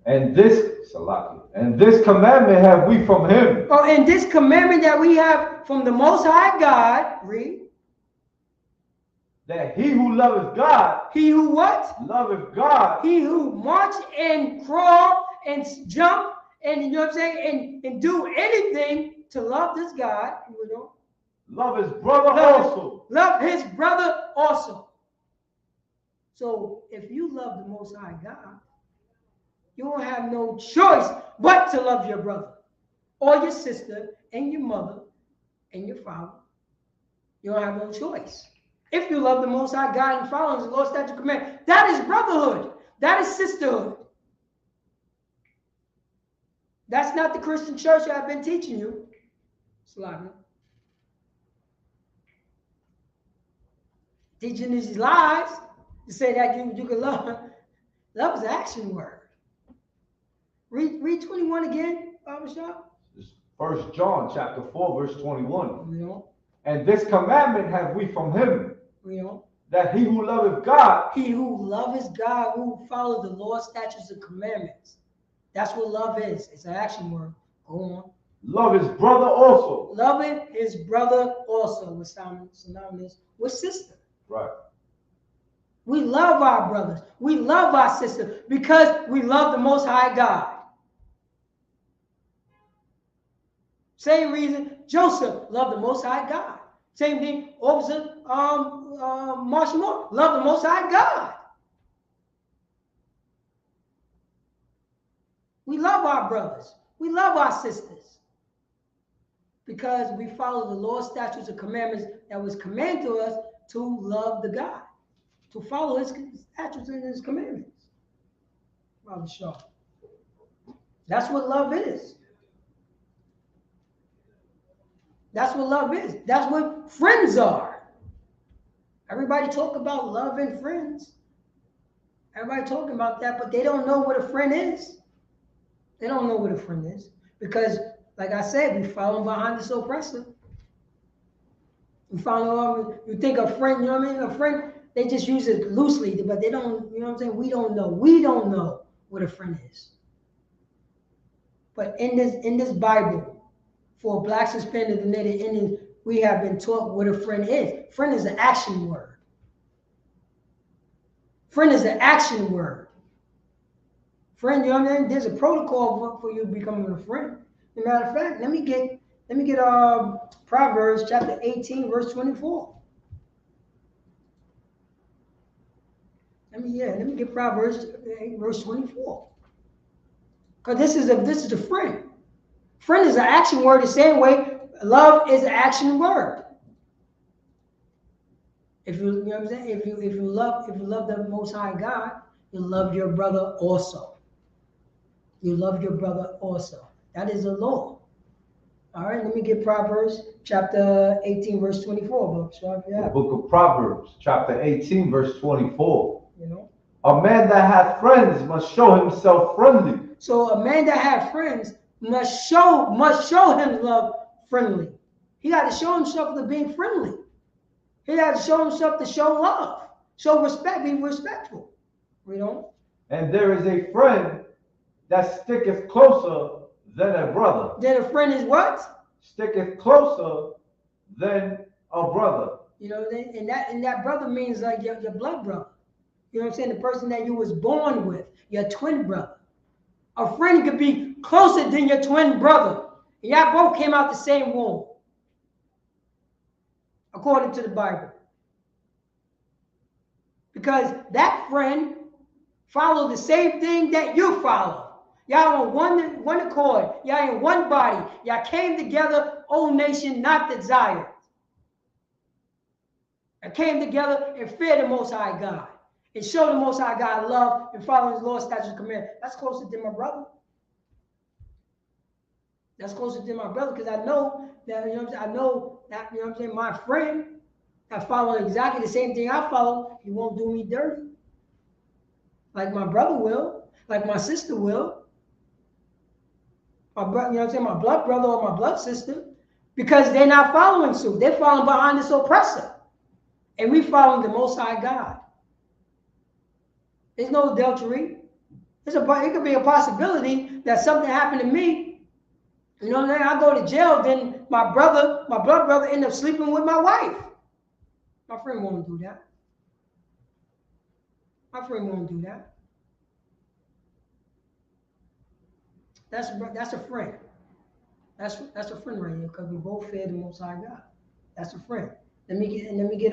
And this commandment have we from him. Oh, and this commandment that we have from the Most High God, read. That he who loveth God. He who what? Loveth God. He who march and crawl and jump and, you know what I'm saying, and do anything to love this God, you know. Love his brother also. Love his brother also. So if you love the Most High God, you don't have no choice but to love your brother or your sister and your mother and your father. You don't have no choice. If you love the Most High God and follow the Lord's statute command, that is brotherhood. That is sisterhood. That's not the Christian church I've been teaching you. Slavia. Teaching these lies to say that you can love. Love is an action word. Read 21 again, Baba Shah. 1 John chapter 4, verse 21. You know? And this commandment have we from him. You know? That he who loveth God. He who loves God, who follows the Lord's statutes and commandments. That's what love is. It's an action word. Go on. Love his brother also. Loving his brother also was synonymous with sister. Right. We love our brothers. We love our sisters because we love the Most High God. Same reason Joseph loved the Most High God. Same thing, Officer Marshall Moore loved the Most High God. We love our brothers. We love our sisters. Because we follow the law, statutes, and commandments that was commanded to us to love the God, to follow his statutes and his commandments. Brother Shaw. That's what love is. That's what love is. That's what friends are. Everybody talk about love and friends. Everybody talking about that, but they don't know what a friend is. They don't know what a friend is. Because, like I said, we follow behind this oppressor. We follow, you think a friend, you know what I mean? A friend, they just use it loosely, but they don't, you know what I'm saying? We don't know. We don't know what a friend is. But in this Bible, for blacks, Hispanics, and Native Indians, we have been taught what a friend is. Friend is an action word. Friend is an action word. Friend, you know what I mean? There's a protocol for you becoming a friend. As a matter of fact, let me get Proverbs chapter 18, verse 24. Let me get Proverbs 8, verse 24. Because this is a friend. Friend is an action word the same way love is an action word. If you know what I'm saying, if you love the Most High God, you love your brother also. You love your brother also. That is a law. All right, let me get Proverbs chapter 18, verse 24. The book of Proverbs, chapter 18, verse 24. You know, a man that hath friends must show himself friendly. So a man that has friends must show him love friendly. He got to show himself to being friendly. He has to show himself to show love, show respect, be respectful. You know? And there is a friend that sticketh closer than a brother. Then a friend is what? Sticketh closer than a brother. You know, and that brother means like your blood brother. You know what I'm saying? The person that you was born with, your twin brother. A friend could be closer than your twin brother. Y'all both came out the same womb, according to the Bible. Because that friend followed the same thing that you follow. Y'all on one accord. Y'all in one body. Y'all came together, old nation, not desired. I came together and fear the Most High God. And show the Most High God love and follow his law, statutes, and commandments. That's closer than my brother. That's closer than my brother, because I know that, you know what I'm saying, I know that, you know what I'm saying, my friend that follow exactly the same thing I follow, he won't do me dirty. Like my brother will, like my sister will. My brother, you know what I'm saying, my blood brother or my blood sister, because they're not following suit. They're following behind this oppressor. And we following the Most High God. There's no adultery. It could be a possibility that something happened to me. You know what I'm saying? I go to jail, then my blood brother, end up sleeping with my wife. My friend won't do that. My friend won't do that. That's a friend. That's a friend right here, because we both fear the Most High God. That's a friend. Let me get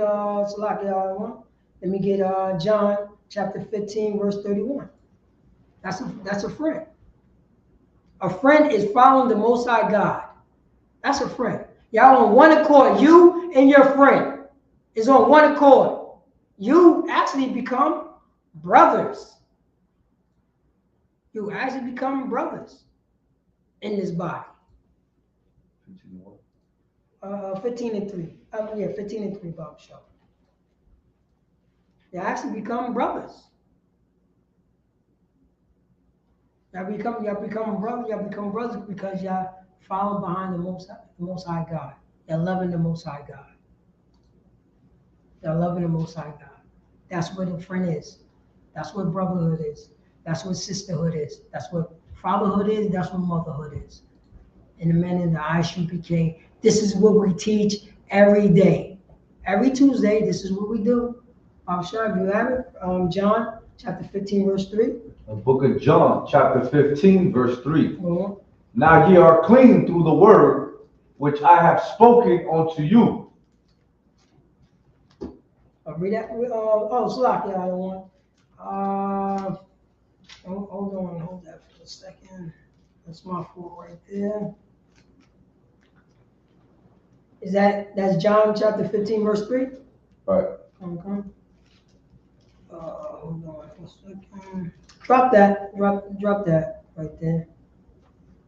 John chapter 15, verse 31. That's a friend. A friend is following the Most High God. That's a friend. Y'all on one accord. You and your friend is on one accord. You actually become brothers. You actually become brothers in this body. 15 and 3. 15 and 3, Bob Shaw. You actually become brothers. Y'all become brothers because y'all follow behind the Most High God. You're loving the Most High God. You're loving the Most High God. That's what a friend is. That's what brotherhood is. That's what sisterhood is. That's what fatherhood is. That's what motherhood is. And the men in the ISUPK, this is what we teach every day. Every Tuesday, this is what we do. I'm sure if you have it, John chapter 15, verse 3. The book of John, chapter 15, verse 3. Mm-hmm. Now ye are clean through the word which I have spoken unto you. Read that. Slack, yeah, I don't want. Hold that. a second. That's my fault right there. That's John chapter 15, verse 3? Right. Okay. Hold on a second. Drop that right there.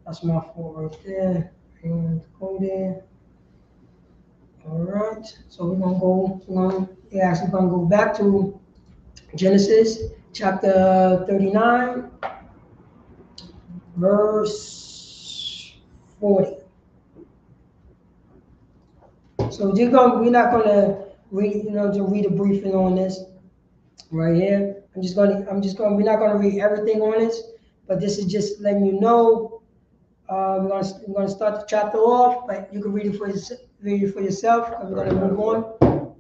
That's my fault right there. And go there. All right. So we're actually gonna go back to Genesis chapter 39, verse 40. So we're not gonna read, to read a briefing on this right here. We're not gonna read everything on this, but this is just letting you know. We're gonna start the chapter off, but you can read it for yourself. We're gonna move on.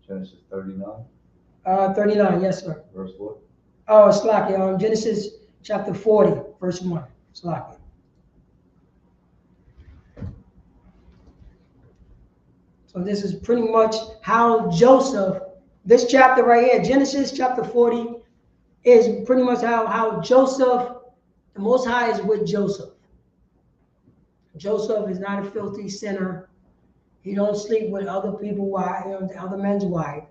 Genesis 39. 39, yes, sir. Verse what? Oh, Slakia. Genesis chapter 40, verse 1. Slakia. So this is pretty much how Joseph, this chapter right here, Genesis chapter 40, is pretty much how Joseph, the Most High is with Joseph. Joseph is not a filthy sinner. He don't sleep with other people, the other men's wife.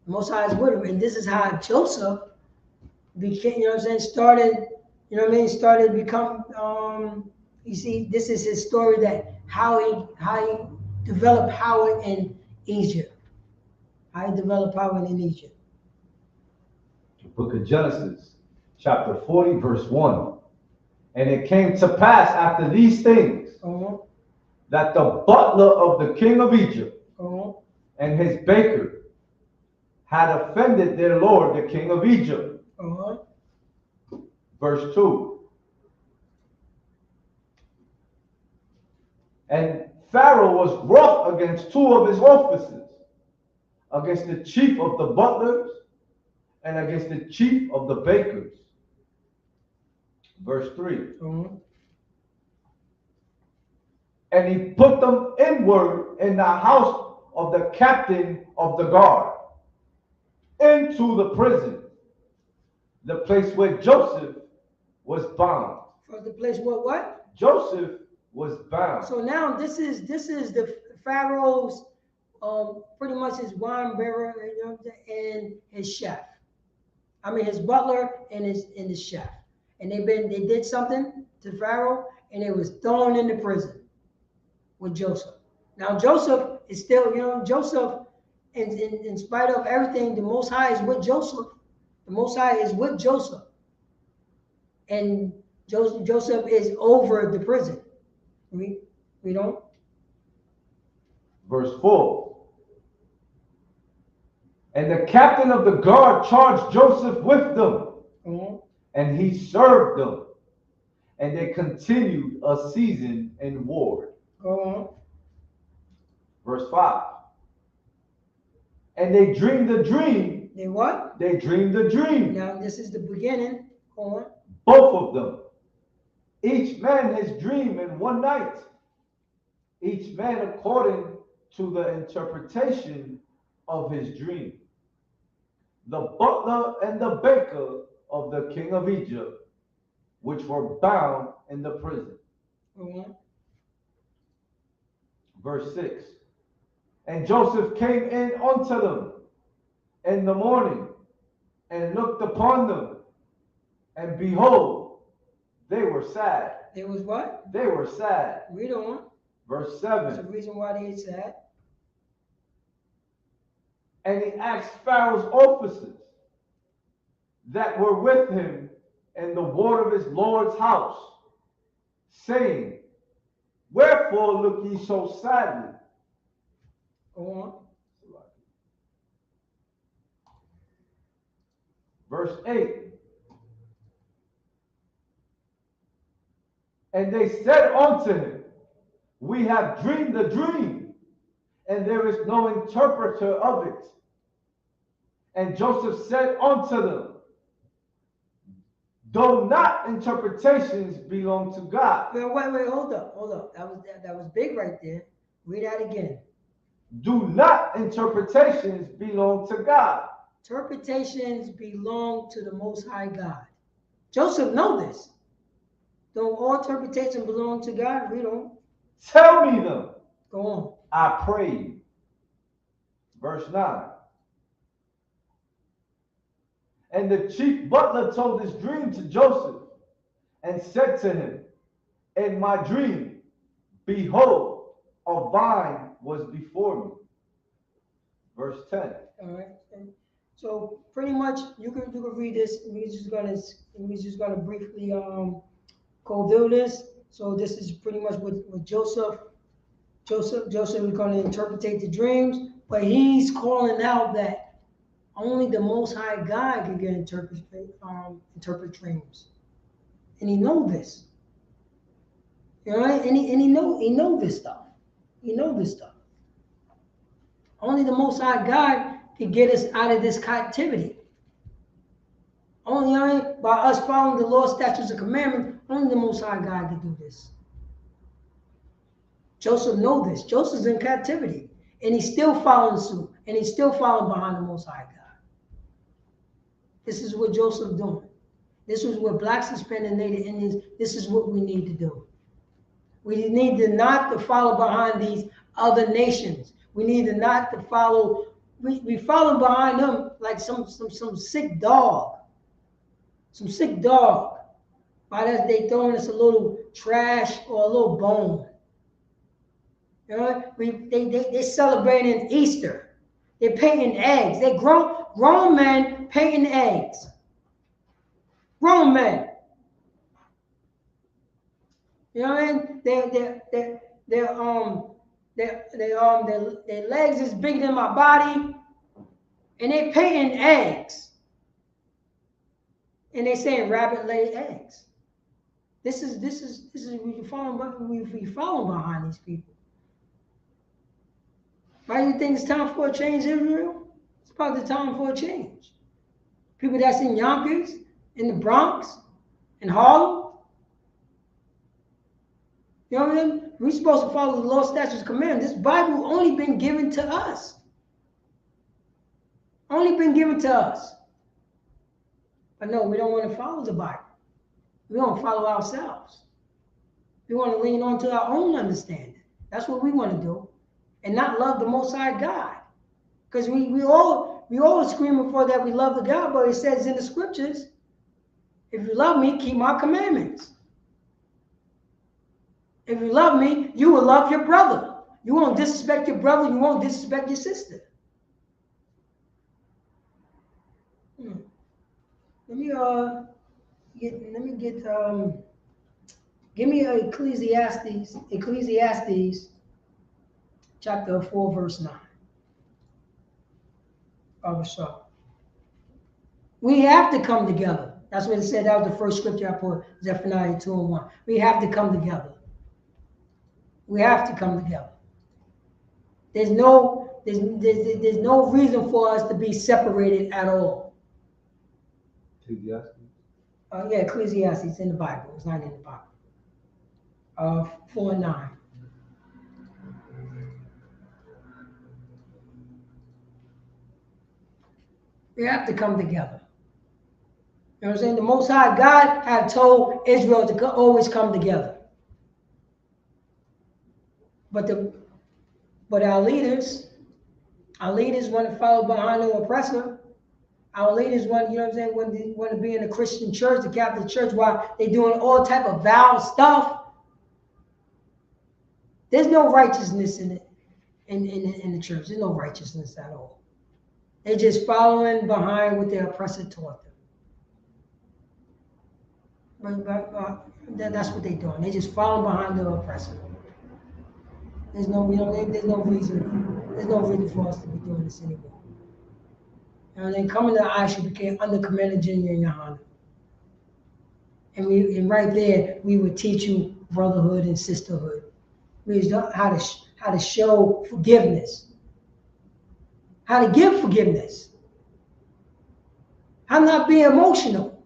The Most High is with him. And this is how Joseph became, started become, you see, this is his story, that how he developed power in Egypt. How he developed power in Egypt. The book of Genesis, chapter 40, verse 1. And it came to pass after these things that the butler of the king of Egypt and his baker had offended their lord, the king of Egypt. Verse 2. And Pharaoh was wroth against two of his officers, against the chief of the butlers and against the chief of the bakers. Verse 3. And he put them inward in the house of the captain of the guard, into the prison, the place where Joseph was bound. For the place where what? Joseph was bound. So now this is the Pharaoh's, pretty much his wine bearer, and his chef. I mean his butler and his chef. And they did something to Pharaoh, and they was thrown into prison with Joseph. Now Joseph is still, Joseph, in spite of everything, the Most High is with Joseph. The Most High is with Joseph. And Joseph is over the prison. We don't. Verse 4. And the captain of the guard charged Joseph with them, and he served them, and they continued a season in ward. Verse 5. And they dreamed a dream. They what? They dreamed a dream. Now this is the beginning. Go on. Both of them. Each man his dream in one night. Each man according to the interpretation of his dream. The butler and the baker of the king of Egypt, which were bound in the prison. Verse 6. And Joseph came in unto them in the morning, and looked upon them, and behold, they were sad. They was what? They were sad. Read on. Verse 7. That's the reason why they sad. And he asked Pharaoh's officers that were with him in the ward of his lord's house, saying, Wherefore look ye so sadly? Go on. Verse 8. And they said unto him, We have dreamed a dream, and there is no interpreter of it. And Joseph said unto them, Though not interpretations belong to God. Wait, hold up. That was big right there. Read that again. Do not interpretations belong to God. Interpretations belong to the Most High God. Joseph know this. Don't all interpretation belong to God? Read on. Tell me them. Go on. I pray you. Verse 9. And the chief butler told his dream to Joseph and said to him, in my dream, behold, a vine was before me. Verse 10. All right. So pretty much you can read this. We're just gonna briefly go through this. So this is pretty much what Joseph is gonna interpret the dreams, but he's calling out that only the Most High God can interpret dreams, and he knows this. You know, and he know this stuff. He know this stuff. Only the Most High God can get us out of this captivity. Only by us following the law, statutes, and commandments, only the Most High God can do this. Joseph knows this. Joseph's in captivity, and he's still following suit, and he's still following behind the Most High God. This is what Joseph's doing. This is what blacks, Hispanic, and Native Indians, this is what we need to do. We need to not to follow behind these other nations. We need to not to follow, we follow behind them like some sick dog. Some sick dog. By that they throwing us a little trash or a little bone. You know, they're celebrating Easter. They're painting eggs. They grown men painting eggs. Grown men. You know what I mean? Their legs is bigger than my body, and they painting eggs. And they saying rabbit laid eggs. This is we following behind these people. Why do you think it's time for a change, Israel? It's about the time for a change. People that's in Yonkers, in the Bronx, in Harlem. You know what I mean? We're supposed to follow the law, statutes, commandments. This Bible only been given to us. Only been given to us. But no, we don't want to follow the Bible. We want to follow ourselves. We want to lean on to our own understanding. That's what we want to do. And not love the Most High God. Because we all screaming for that we love the God, but it says in the scriptures, if you love me, keep my commandments. If you love me, you will love your brother. You won't disrespect your brother, you won't disrespect your sister. Let me give me Ecclesiastes chapter 4, verse 9. We have to come together. That's what it said. That was the first scripture I put, Zephaniah 2:1. We have to come together. We have to come together. There's no reason for us to be separated at all. Ecclesiastes? Yeah, Ecclesiastes in the Bible. It's not in the Bible. 4:9. We have to come together. You know what I'm saying? The Most High God had told Israel to always come together. But our leaders want to follow behind the oppressor. Our leaders want, you know what I'm saying, want to be in a Christian church, the Catholic Church, while they're doing all type of vile stuff. There's no righteousness in it, in the church. There's no righteousness at all. They're just following behind what their oppressor taught them. That's what they're doing. They're just following behind their oppressor. There's no reason for us to be doing this anymore. And then coming to the Aisha became under Commander Junior Yohana. And right there, we would teach you brotherhood and sisterhood. We was how to show forgiveness. How to give forgiveness. How not be emotional.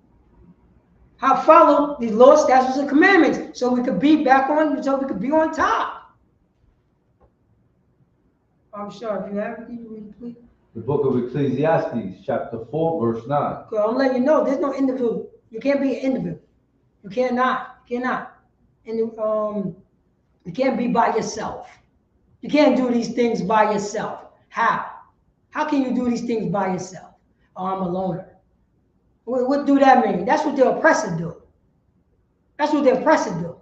How to follow these laws, statutes, and commandments so we could be on top. I'm sorry, if you have it, read please. The book of Ecclesiastes, chapter 4, verse 9. I'm letting you know, there's no individual. You can't be an individual. You cannot. You cannot. And you can't be by yourself. You can't do these things by yourself. How? How can you do these things by yourself? Oh, I'm a loner. What do that mean? That's what the oppressor do. That's what the oppressor do.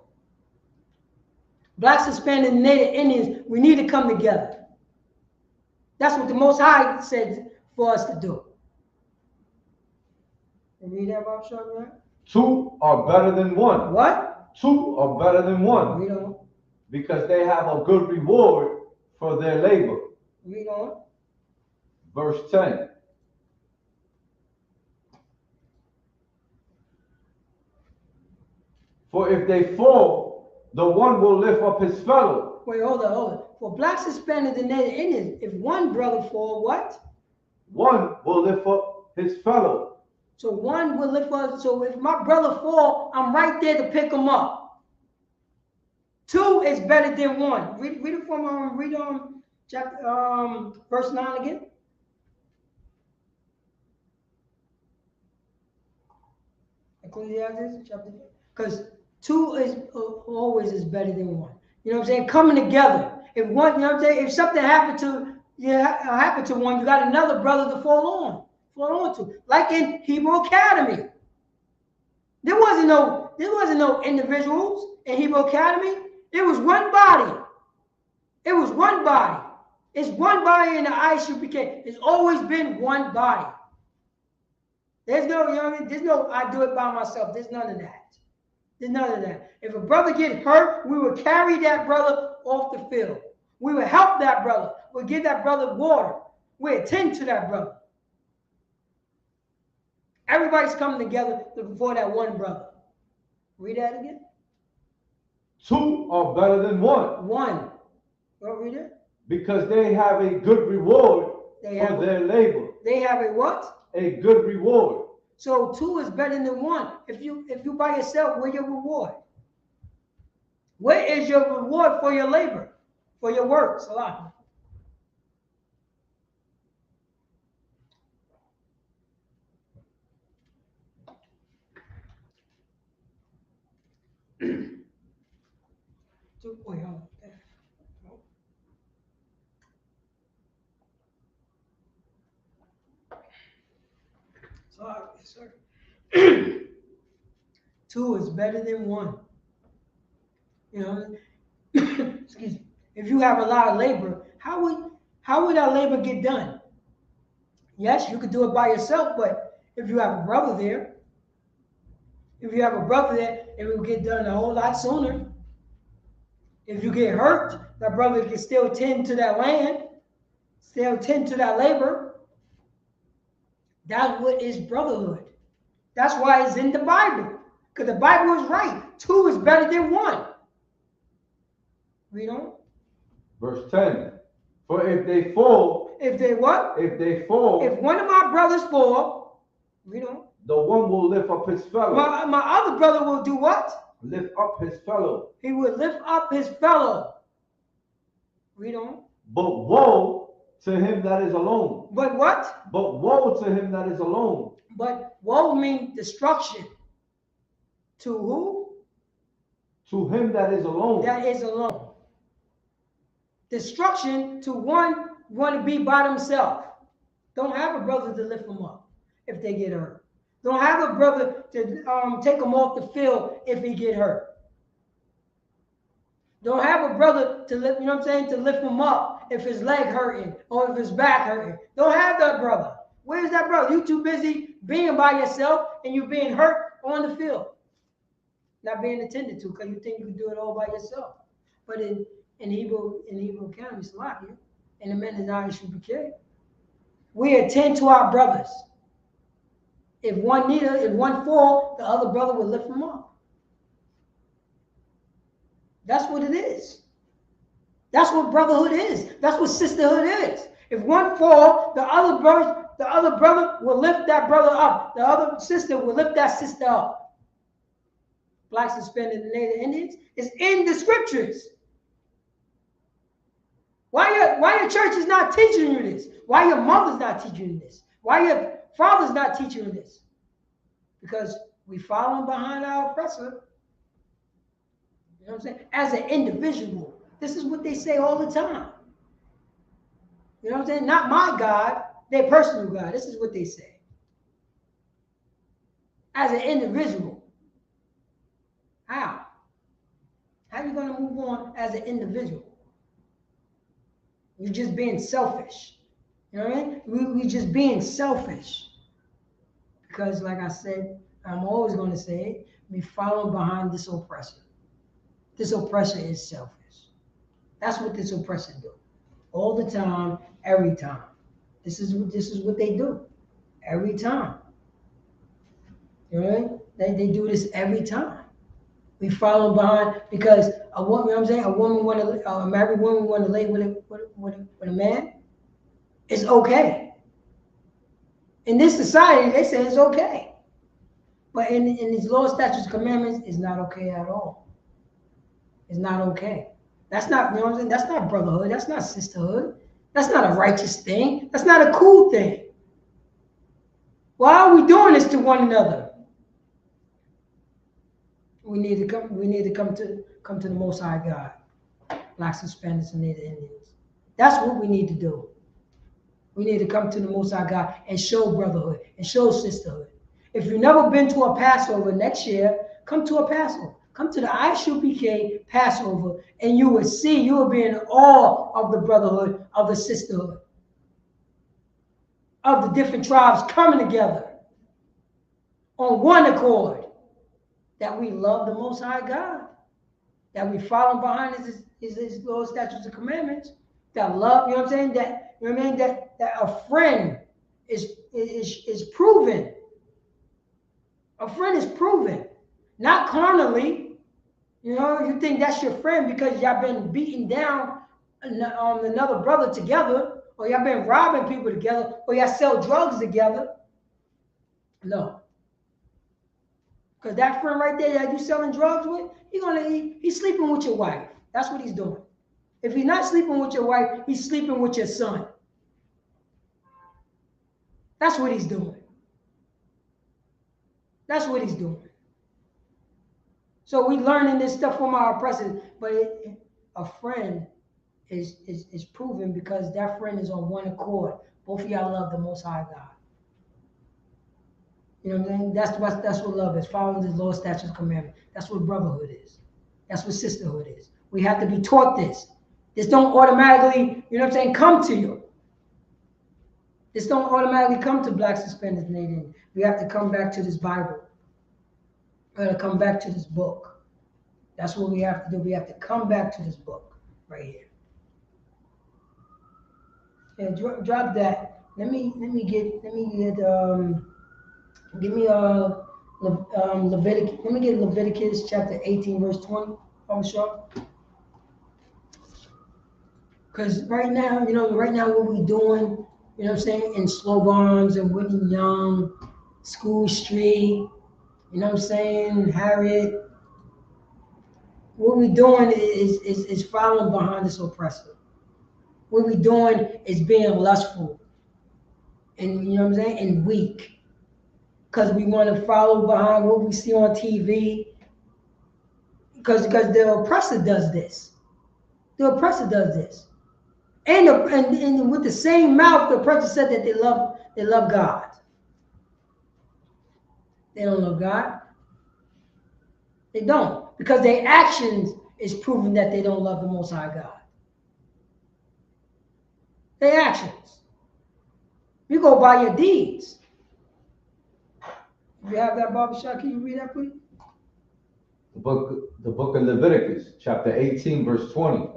Blacks, Hispanics, and Native Indians, we need to come together. That's what the Most High said for us to do. Read that, Bob Shaw, right? Two are better than one. What? Two are better than one. Read on. Because they have a good reward for their labor. Read on. Verse 10. For if they fall, the one will lift up his fellow. Wait, hold on. For Blacks, Hispanics, and Native Indians, if one brother fall, what? One will lift up his fellow. So one will lift up. So if my brother fall, I'm right there to pick him up. Two is better than one. Read it from chapter verse 9 again. Ecclesiastes chapter 4. Because two is always is better than one. You know what I'm saying? Coming together. If one, you know what I'm saying? If something happened to one, you got another brother to fall on to. Like in Hebrew Academy. There wasn't no individuals in Hebrew Academy. It was one body. It was one body. It's one body in the ISUPK. It's always been one body. There's no, you know what I mean? There's no, I do it by myself. There's none of that. There's none of that. If a brother get hurt, we would carry that brother off the field. We would help that brother. We'd give that brother water. We'd attend to that brother. Everybody's coming together for that one brother. Read that again. Two are better than one. One. Well, read it. Because they have a good reward for their labor. They have a what? A good reward. So two is better than one. If you by yourself, where's your reward? Where is your reward for your labor, for your work? Salah. Wait, hold on. Sorry, sir. Two is better than one. You know, excuse me. If you have a lot of labor, how would that labor get done? Yes, you could do it by yourself, but if you have a brother there, it will get done a whole lot sooner. If you get hurt, that brother can still tend to that land, still tend to that labor. That's what is brotherhood. That's why it's in the Bible. Because the Bible is right. Two is better than one. Read on. Verse 10. For if they fall. If they what? If they fall. If one of my brothers fall. Read on. The one will lift up his fellow. My other brother will do what? Lift up his fellow. He will lift up his fellow. Read on. But woe to him that is alone. But what? But woe to him that is alone. But woe means destruction. To who? To him that is alone. That is alone. Destruction to one want to be by themselves. Don't have a brother to lift them up if they get hurt. Don't have a brother to take them off the field if he get hurt. Don't have a brother to lift, you know what I'm saying, to lift him up if his leg hurting or if his back hurting. Don't have that brother. Where's that brother? You too busy being by yourself and you being hurt on the field. Not being attended to because you think you can do it all by yourself. But in Hebrew Academy, Salakia, in the men's ISUPK, we attend to our brothers. If one fall, the other brother will lift them up. That's what it is. That's what brotherhood is. That's what sisterhood is. If one fall, the other brother will lift that brother up. The other sister will lift that sister up. Blacks, Hispanics, and Native Indians. It's in the scriptures. Why your church is not teaching you this? Why your mother's not teaching you this? Why your father's not teaching you this? Because We following behind our oppressor. You know what I'm saying? As an individual. This is what they say all the time. You know what I'm saying? Not my God, their personal God. This is what they say. As an individual. How? How are you going to move on as an individual? You're just being selfish. You know what I mean? We just being selfish. Because like I said, I'm always going to say it, we following behind this oppressor. This oppressor is selfish. That's what this oppressor do. All the time, every time. This is what they do. Every time. You know what I mean? They do this every time. We follow behind because a woman, you know what I'm saying? A married woman want to lay with a man. It's okay. In this society, they say it's okay. But in these law, statutes, commandments, it's not okay at all. It's not okay. That's not, you know what I'm saying? That's not brotherhood. That's not sisterhood. That's not a righteous thing. That's not a cool thing. Why are we doing this to one another? We need to come to the Most High God. Blacks, Hispanics, and Native Indians. That's what we need to do. We need to come to the Most High God and show brotherhood and show sisterhood. If you've never been to a Passover next year, come to a Passover. Come to the ISUPK Passover, and you will see, you will be in awe of the brotherhood, of the sisterhood, of the different tribes coming together on one accord, that we love the Most High God, that we follow behind his laws, statutes, and commandments, that love, you know what I'm saying, that, you know what I mean, that a friend is proven. A friend is proven, not carnally. You know, you think that's your friend because y'all been beating down another brother together, or y'all been robbing people together, or y'all sell drugs together. No. Because that friend right there that you selling drugs with, he's sleeping with your wife. That's what he's doing. If he's not sleeping with your wife, he's sleeping with your son. That's what he's doing. That's what he's doing. So we learning this stuff from our oppressors, but a friend is proven because that friend is on one accord. Both of y'all love the Most High God. You know what I'm saying? That's what love is. Following the law, statutes, commandments. That's what brotherhood is. That's what sisterhood is. We have to be taught this. This don't automatically, you know what I'm saying, come to you. This don't automatically come to blacks, Hispanics, and Indians. We have to come back to this Bible. We have to come back to this book. That's what we have to do. We have to come back to this book right here. Yeah, drop that. Give me Leviticus. Let me get Leviticus chapter 18, verse 20. I'm sure. Because right now, what we doing, you know what I'm saying, in Slow Barns and Whitney Young, School Street, you know what I'm saying, Harriet. What we doing is following behind this oppressor. What we doing is being lustful and, you know what I'm saying, and weak. Because we want to follow behind what we see on TV. Because the oppressor does this. The oppressor does this. And with the same mouth, the oppressor said that they love God. They don't love God. They don't. Because their actions is proving that they don't love the Most High God. Their actions. You go by your deeds. If you have that, Barbershop, can you read that, please? The book of Leviticus, chapter 18, verse 20.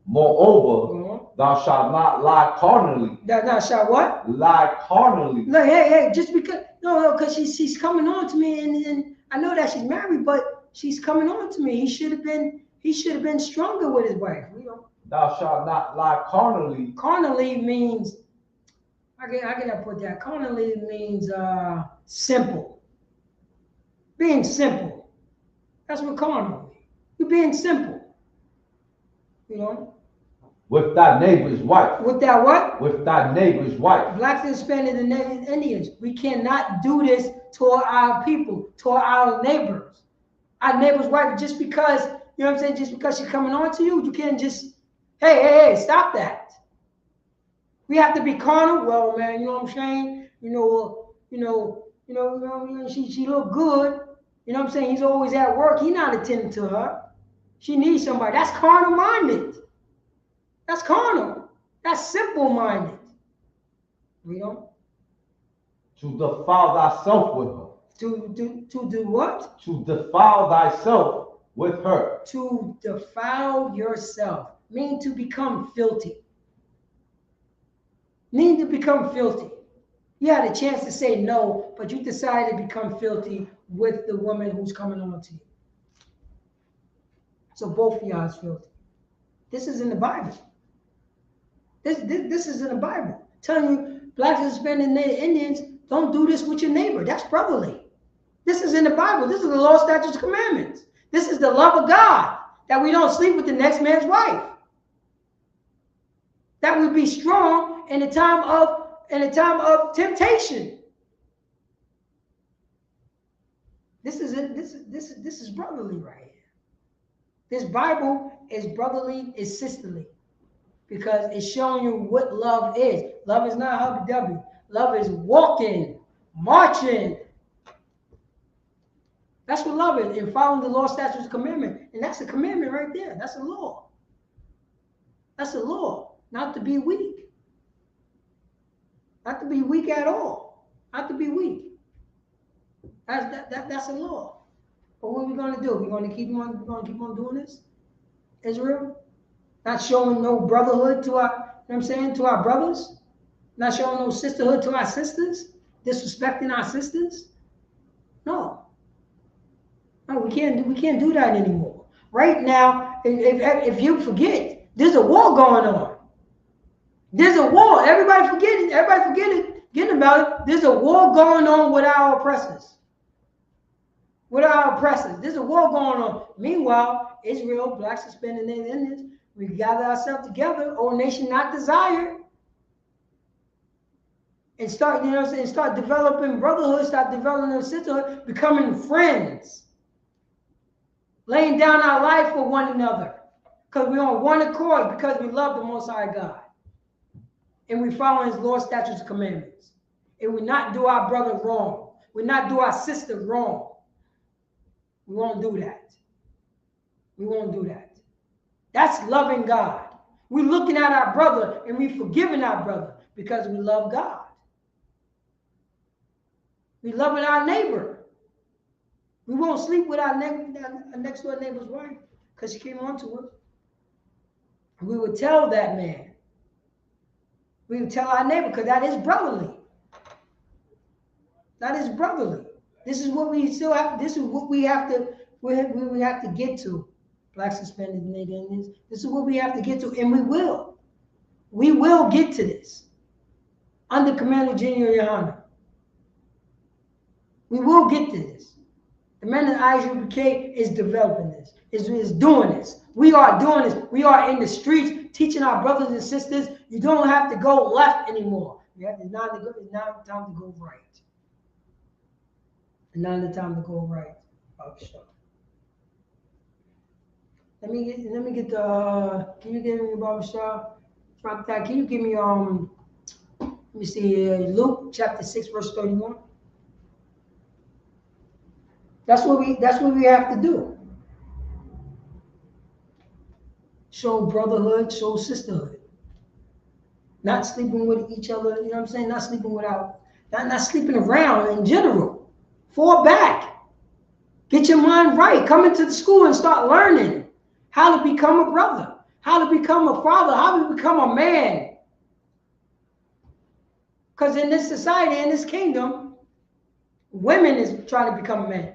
Moreover, thou shalt not lie carnally. Thou shalt what? Lie carnally. Look, hey, just because because she's coming on to me, and I know that she's married, but she's coming on to me. He should have been stronger with his wife. Thou shalt not lie carnally. Carnally means, how can I put that? Carnally means simple. Being simple. That's what carnal means. You're being simple. You know? With thy neighbor's wife. With that what? With thy neighbor's wife. Blacks and Hispanics and Indians. We cannot do this toward our people, toward our neighbors. Our neighbor's wife, just because, you know what I'm saying, just because she's coming on to you, you can't just, hey, stop that. We have to be carnal. Well, man, you know what I'm saying? She look good. You know what I'm saying? He's always at work. He's not attending to her. She needs somebody. That's carnal minded. That's carnal. That's simple minded. We don't. To defile thyself with her. To do what? To defile thyself with her. To defile yourself. Mean to become filthy. Mean to become filthy. You had a chance to say no, but you decided to become filthy with the woman who's coming on to you. So both of y'all is filthy. This is in the Bible. This is in the Bible. Telling you, blacks, Hispanics, and Indians, don't do this with your neighbor. That's brotherly. This is in the Bible. This is the law, statutes, commandments. This is the love of God, that we don't sleep with the next man's wife. That we be strong in the time of temptation. This is brotherly right here. This Bible is brotherly, is sisterly, because it's showing you what love is. Love is not hubby-dubby. Love is walking, marching. That's what love is, and following the law, statutes, commandment. And that's a commandment right there. That's a law. That's a law, not to be weak. Not to be weak at all. Not to be weak. That's a law. But what are we going to do? We're going to keep on doing this? Israel? Not showing no brotherhood to our, you know what I'm saying, to our brothers? Not showing no sisterhood to our sisters? Disrespecting our sisters? No. No, we can't do that anymore. Right now, if you forget, there's a war going on. There's a war. Everybody forgetting about it. There's a war going on with our oppressors. There's a war going on. Meanwhile, Israel, blacks, Hispanics, and Indians, we gather ourselves together, O nation not desired, and start, start developing brotherhood, start developing sisterhood, becoming friends, laying down our life for one another, because we're on one accord, because we love the Most High God, and we follow His law, statutes, and commandments, and we not do our brother wrong, we not do our sister wrong. We won't do that. We won't do that. That's loving God. We're looking at our brother and we're forgiving our brother because we love God. We loving our neighbor. We won't sleep with our next door neighbor's wife because she came on to us. We would tell that man. We would tell our neighbor, because that is brotherly. That is brotherly. This is what we still have. This is what we have to get to. Blacks, Hispanics, and Indians. This is what we have to get to, and we will. We will get to this under Commander General Yohana. We will get to this. The man in ISUPK is developing this. Is doing this. We are doing this. We are in the streets teaching our brothers and sisters. You don't have to go left anymore. It's now time to go right. And now the time to go right. Let me get the. Can you give me Baba Shah? Drop that. Can you give me let me see, Luke chapter 6 verse 31. That's what we have to do. Show brotherhood, show sisterhood. Not sleeping with each other. You know what I'm saying? Not sleeping without. Not sleeping around in general. Fall back. Get your mind right. Come into the school and start learning how to become a brother, how to become a father, how to become a man. Because in this society, in this kingdom, women is trying to become men.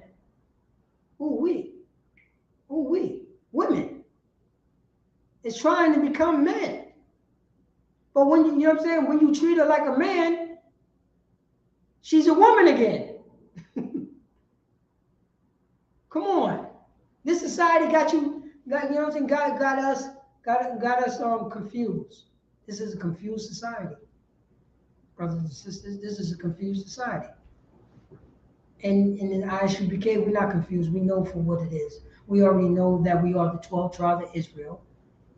Women is trying to become men. But when you know what I'm saying, when you treat her like a man, she's a woman again. Come on. This society got you know what I'm saying, got got us confused. This is a confused society, brothers and sisters. This is a confused society. And in ISUBK, we're not confused. We know for what it is. We already know that we are the 12 tribes of Israel.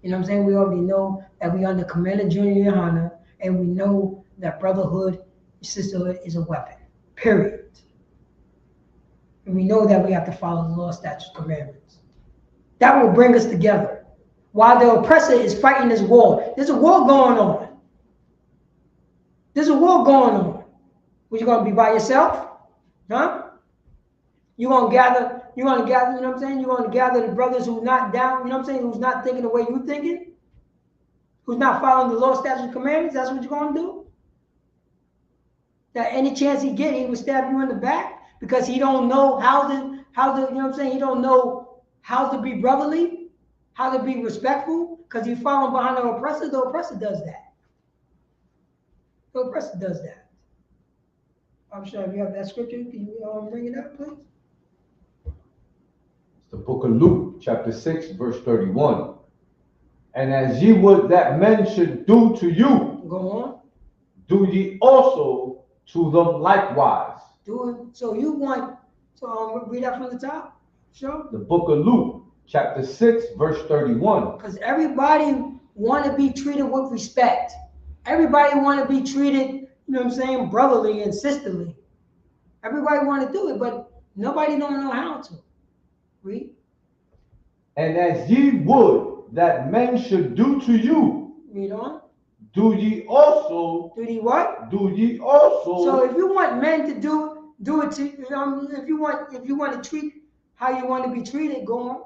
You know what I'm saying? We already know that we are under Commander Junior Yohana, and we know that brotherhood, sisterhood is a weapon. Period. And we know that we have to follow the law, statutes, commandments. That will bring us together. While the oppressor is fighting this war, there's a war going on. There's a war going on. Were you going to be by yourself? Huh? You're going to gather, you know what I'm saying? You're going to gather the brothers who's not down, you know what I'm saying? Who's not thinking the way you're thinking? Who's not following the law, statutes, commandments? That's what you're going to do? That any chance he get, he will stab you in the back because he don't know how to, you know what I'm saying? He don't know how to be brotherly, how to be respectful, because he's following behind the oppressor. The oppressor does that. The oppressor does that. I'm sure if you have that scripture, can you bring it up, please? It's the book of Luke, chapter 6, verse 31. And as ye would that men should do to you, go on, do ye also to them likewise. Do it. So you want, so read that from the top. Sure. The book of Luke, chapter 6, verse 31. Because everybody want to be treated with respect. Everybody want to be treated, you know what I'm saying, brotherly and sisterly. Everybody want to do it, but nobody don't know how to. Read. And as ye would that men should do to you, read on. Do ye also? Do ye what? Do ye also? So if you want men to do it to if you want to treat how you want to be treated, go on.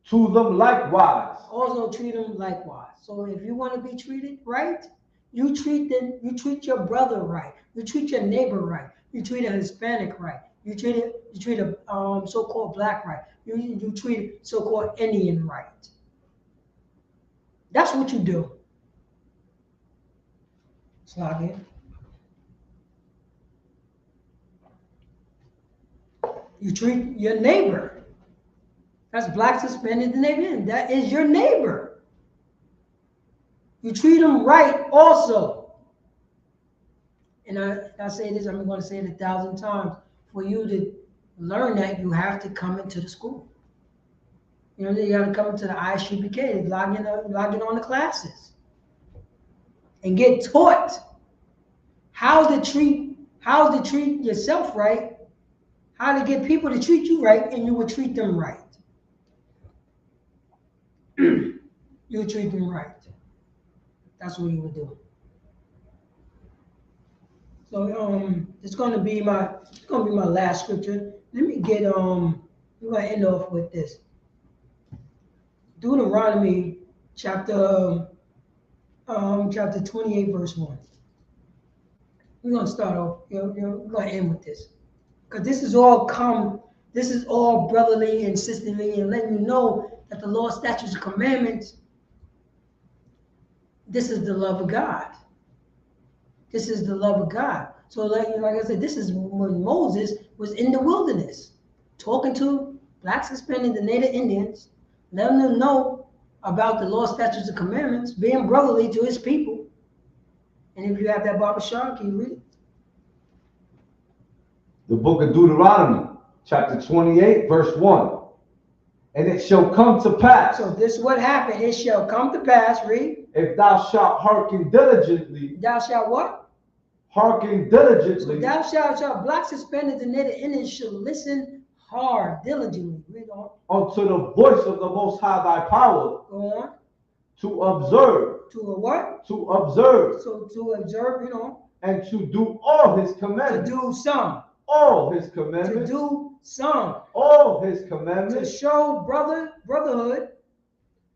To them likewise. Also treat them likewise. So if you want to be treated right, you treat them. You treat your brother right. You treat your neighbor right. You treat a Hispanic right. You treat a so-called black right. You treat a so-called Indian right. That's what you do. Slide in. You treat your neighbor. That's black, Hispanic, and Indian. That is your neighbor. You treat them right also. And I say this, I'm going to say it 1,000 times. For you to learn that, you have to come into the school. You know, you got to come into the ISUBK, log in on the classes, and get taught how to treat yourself right, how to get people to treat you right, and you will treat them right. You'll treat them right. That's what you would do. So it's gonna be my last scripture. Let me get we're gonna end off with this. Deuteronomy chapter 28, verse 1. We're gonna start off, we're gonna end with this. Because this is all brotherly and sisterly and letting you know that the law, statutes, and commandments, this is the love of God. This is the love of God. So like I said, this is when Moses was in the wilderness, talking to blacks, Hispanics, the Native Indians, letting them know about the law, statutes, and commandments, being brotherly to his people. And if you have that, Baba Shah, can you read it? The book of Deuteronomy, chapter 28, verse 1. And it shall come to pass. So this is what happened. It shall come to pass, read. If thou shalt hearken diligently. Thou shalt what? Hearken diligently. So thou shalt blacks, Hispanics, and Native Indians shall listen hard, diligently. Read on. Unto the voice of the Most High thy power. Go on. To observe. To a what? To observe. So to observe, you know. And to do all his commandments. To do some. All his commandments. To do some. All his commandments. To show brotherhood.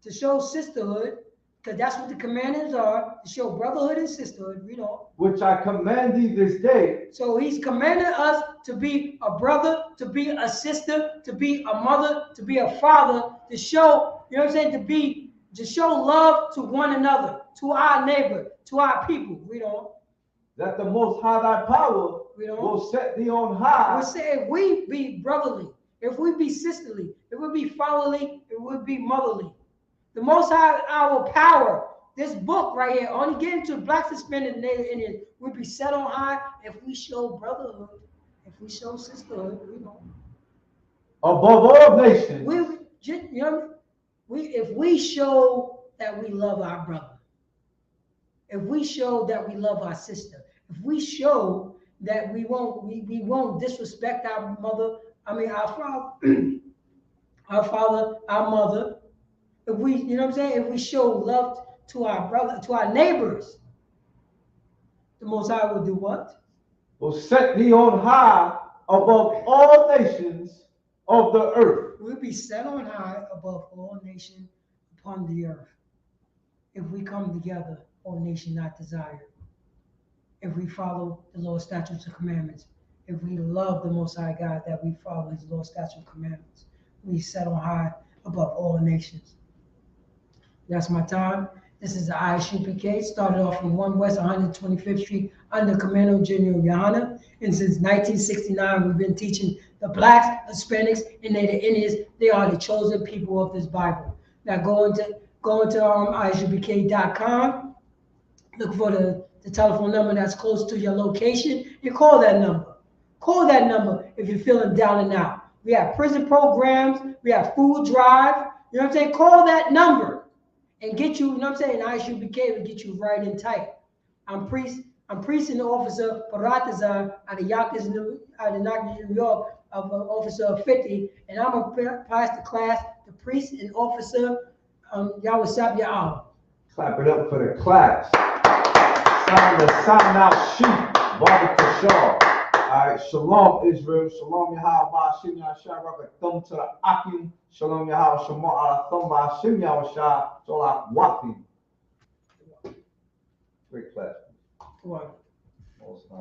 To show sisterhood. Because that's what the commandments are. To show brotherhood and sisterhood. Read on. Which I command thee this day. So he's commanded us to be a brother, to be a sister, to be a mother, to be a father, to show, you know what I'm saying, to show love to one another, to our neighbor, to our people. Read on. That the Most High thy power will set thee on high. We say if we be brotherly, if we be sisterly, if we be fatherly, if we be motherly, The Most High, our power. This book right here, only getting to Black, Hispanic, and Native Indians, will be set on high if we show brotherhood, if we show sisterhood, you know. Above all nations. If we show that we love our brother, if we show that we love our sister, if we show that we won't disrespect our mother, our father, our mother, if we, you know what I'm saying, if we show love to our brother, to our neighbors, the Most High will do what? Will set thee on high above all nations of the earth. We'll be set on high above all nations upon the earth. If we come together, all nation not desired. If we follow the Lord's statutes and commandments. If we love the Most High God, that we follow his Lord's statutes and commandments. We set on high above all nations. That's my time. This is the ISUPK. Started off from 1 West 125th Street under Commando General Yohana. And since 1969, we've been teaching the Blacks, Hispanics, and Native Indians. They are the chosen people of this Bible. Now go into ISUPK.com. Look for the telephone number that's close to your location and call that number. Call that number if you're feeling down and out. We have prison programs. We have food drive. You know what I'm saying? Call that number and get you, you know what I'm saying? ISUPK will get you right and tight. I'm priest and officer Paratazar out of Yonkers, New York, of officer 50, and I'm gonna pass the class, the priest and officer Yawasab Ya'al. Clap it up for the class. Sign out sheep, Bobby Kashar. All right, shalom Israel, shalom Yahweh, Ba'ashim Yahshua, Rabbi Thumb to the Akim, shalom Yahweh, shalom ala Thumb, Ba'ashim Yahshua, Zola Watim. Great class. What?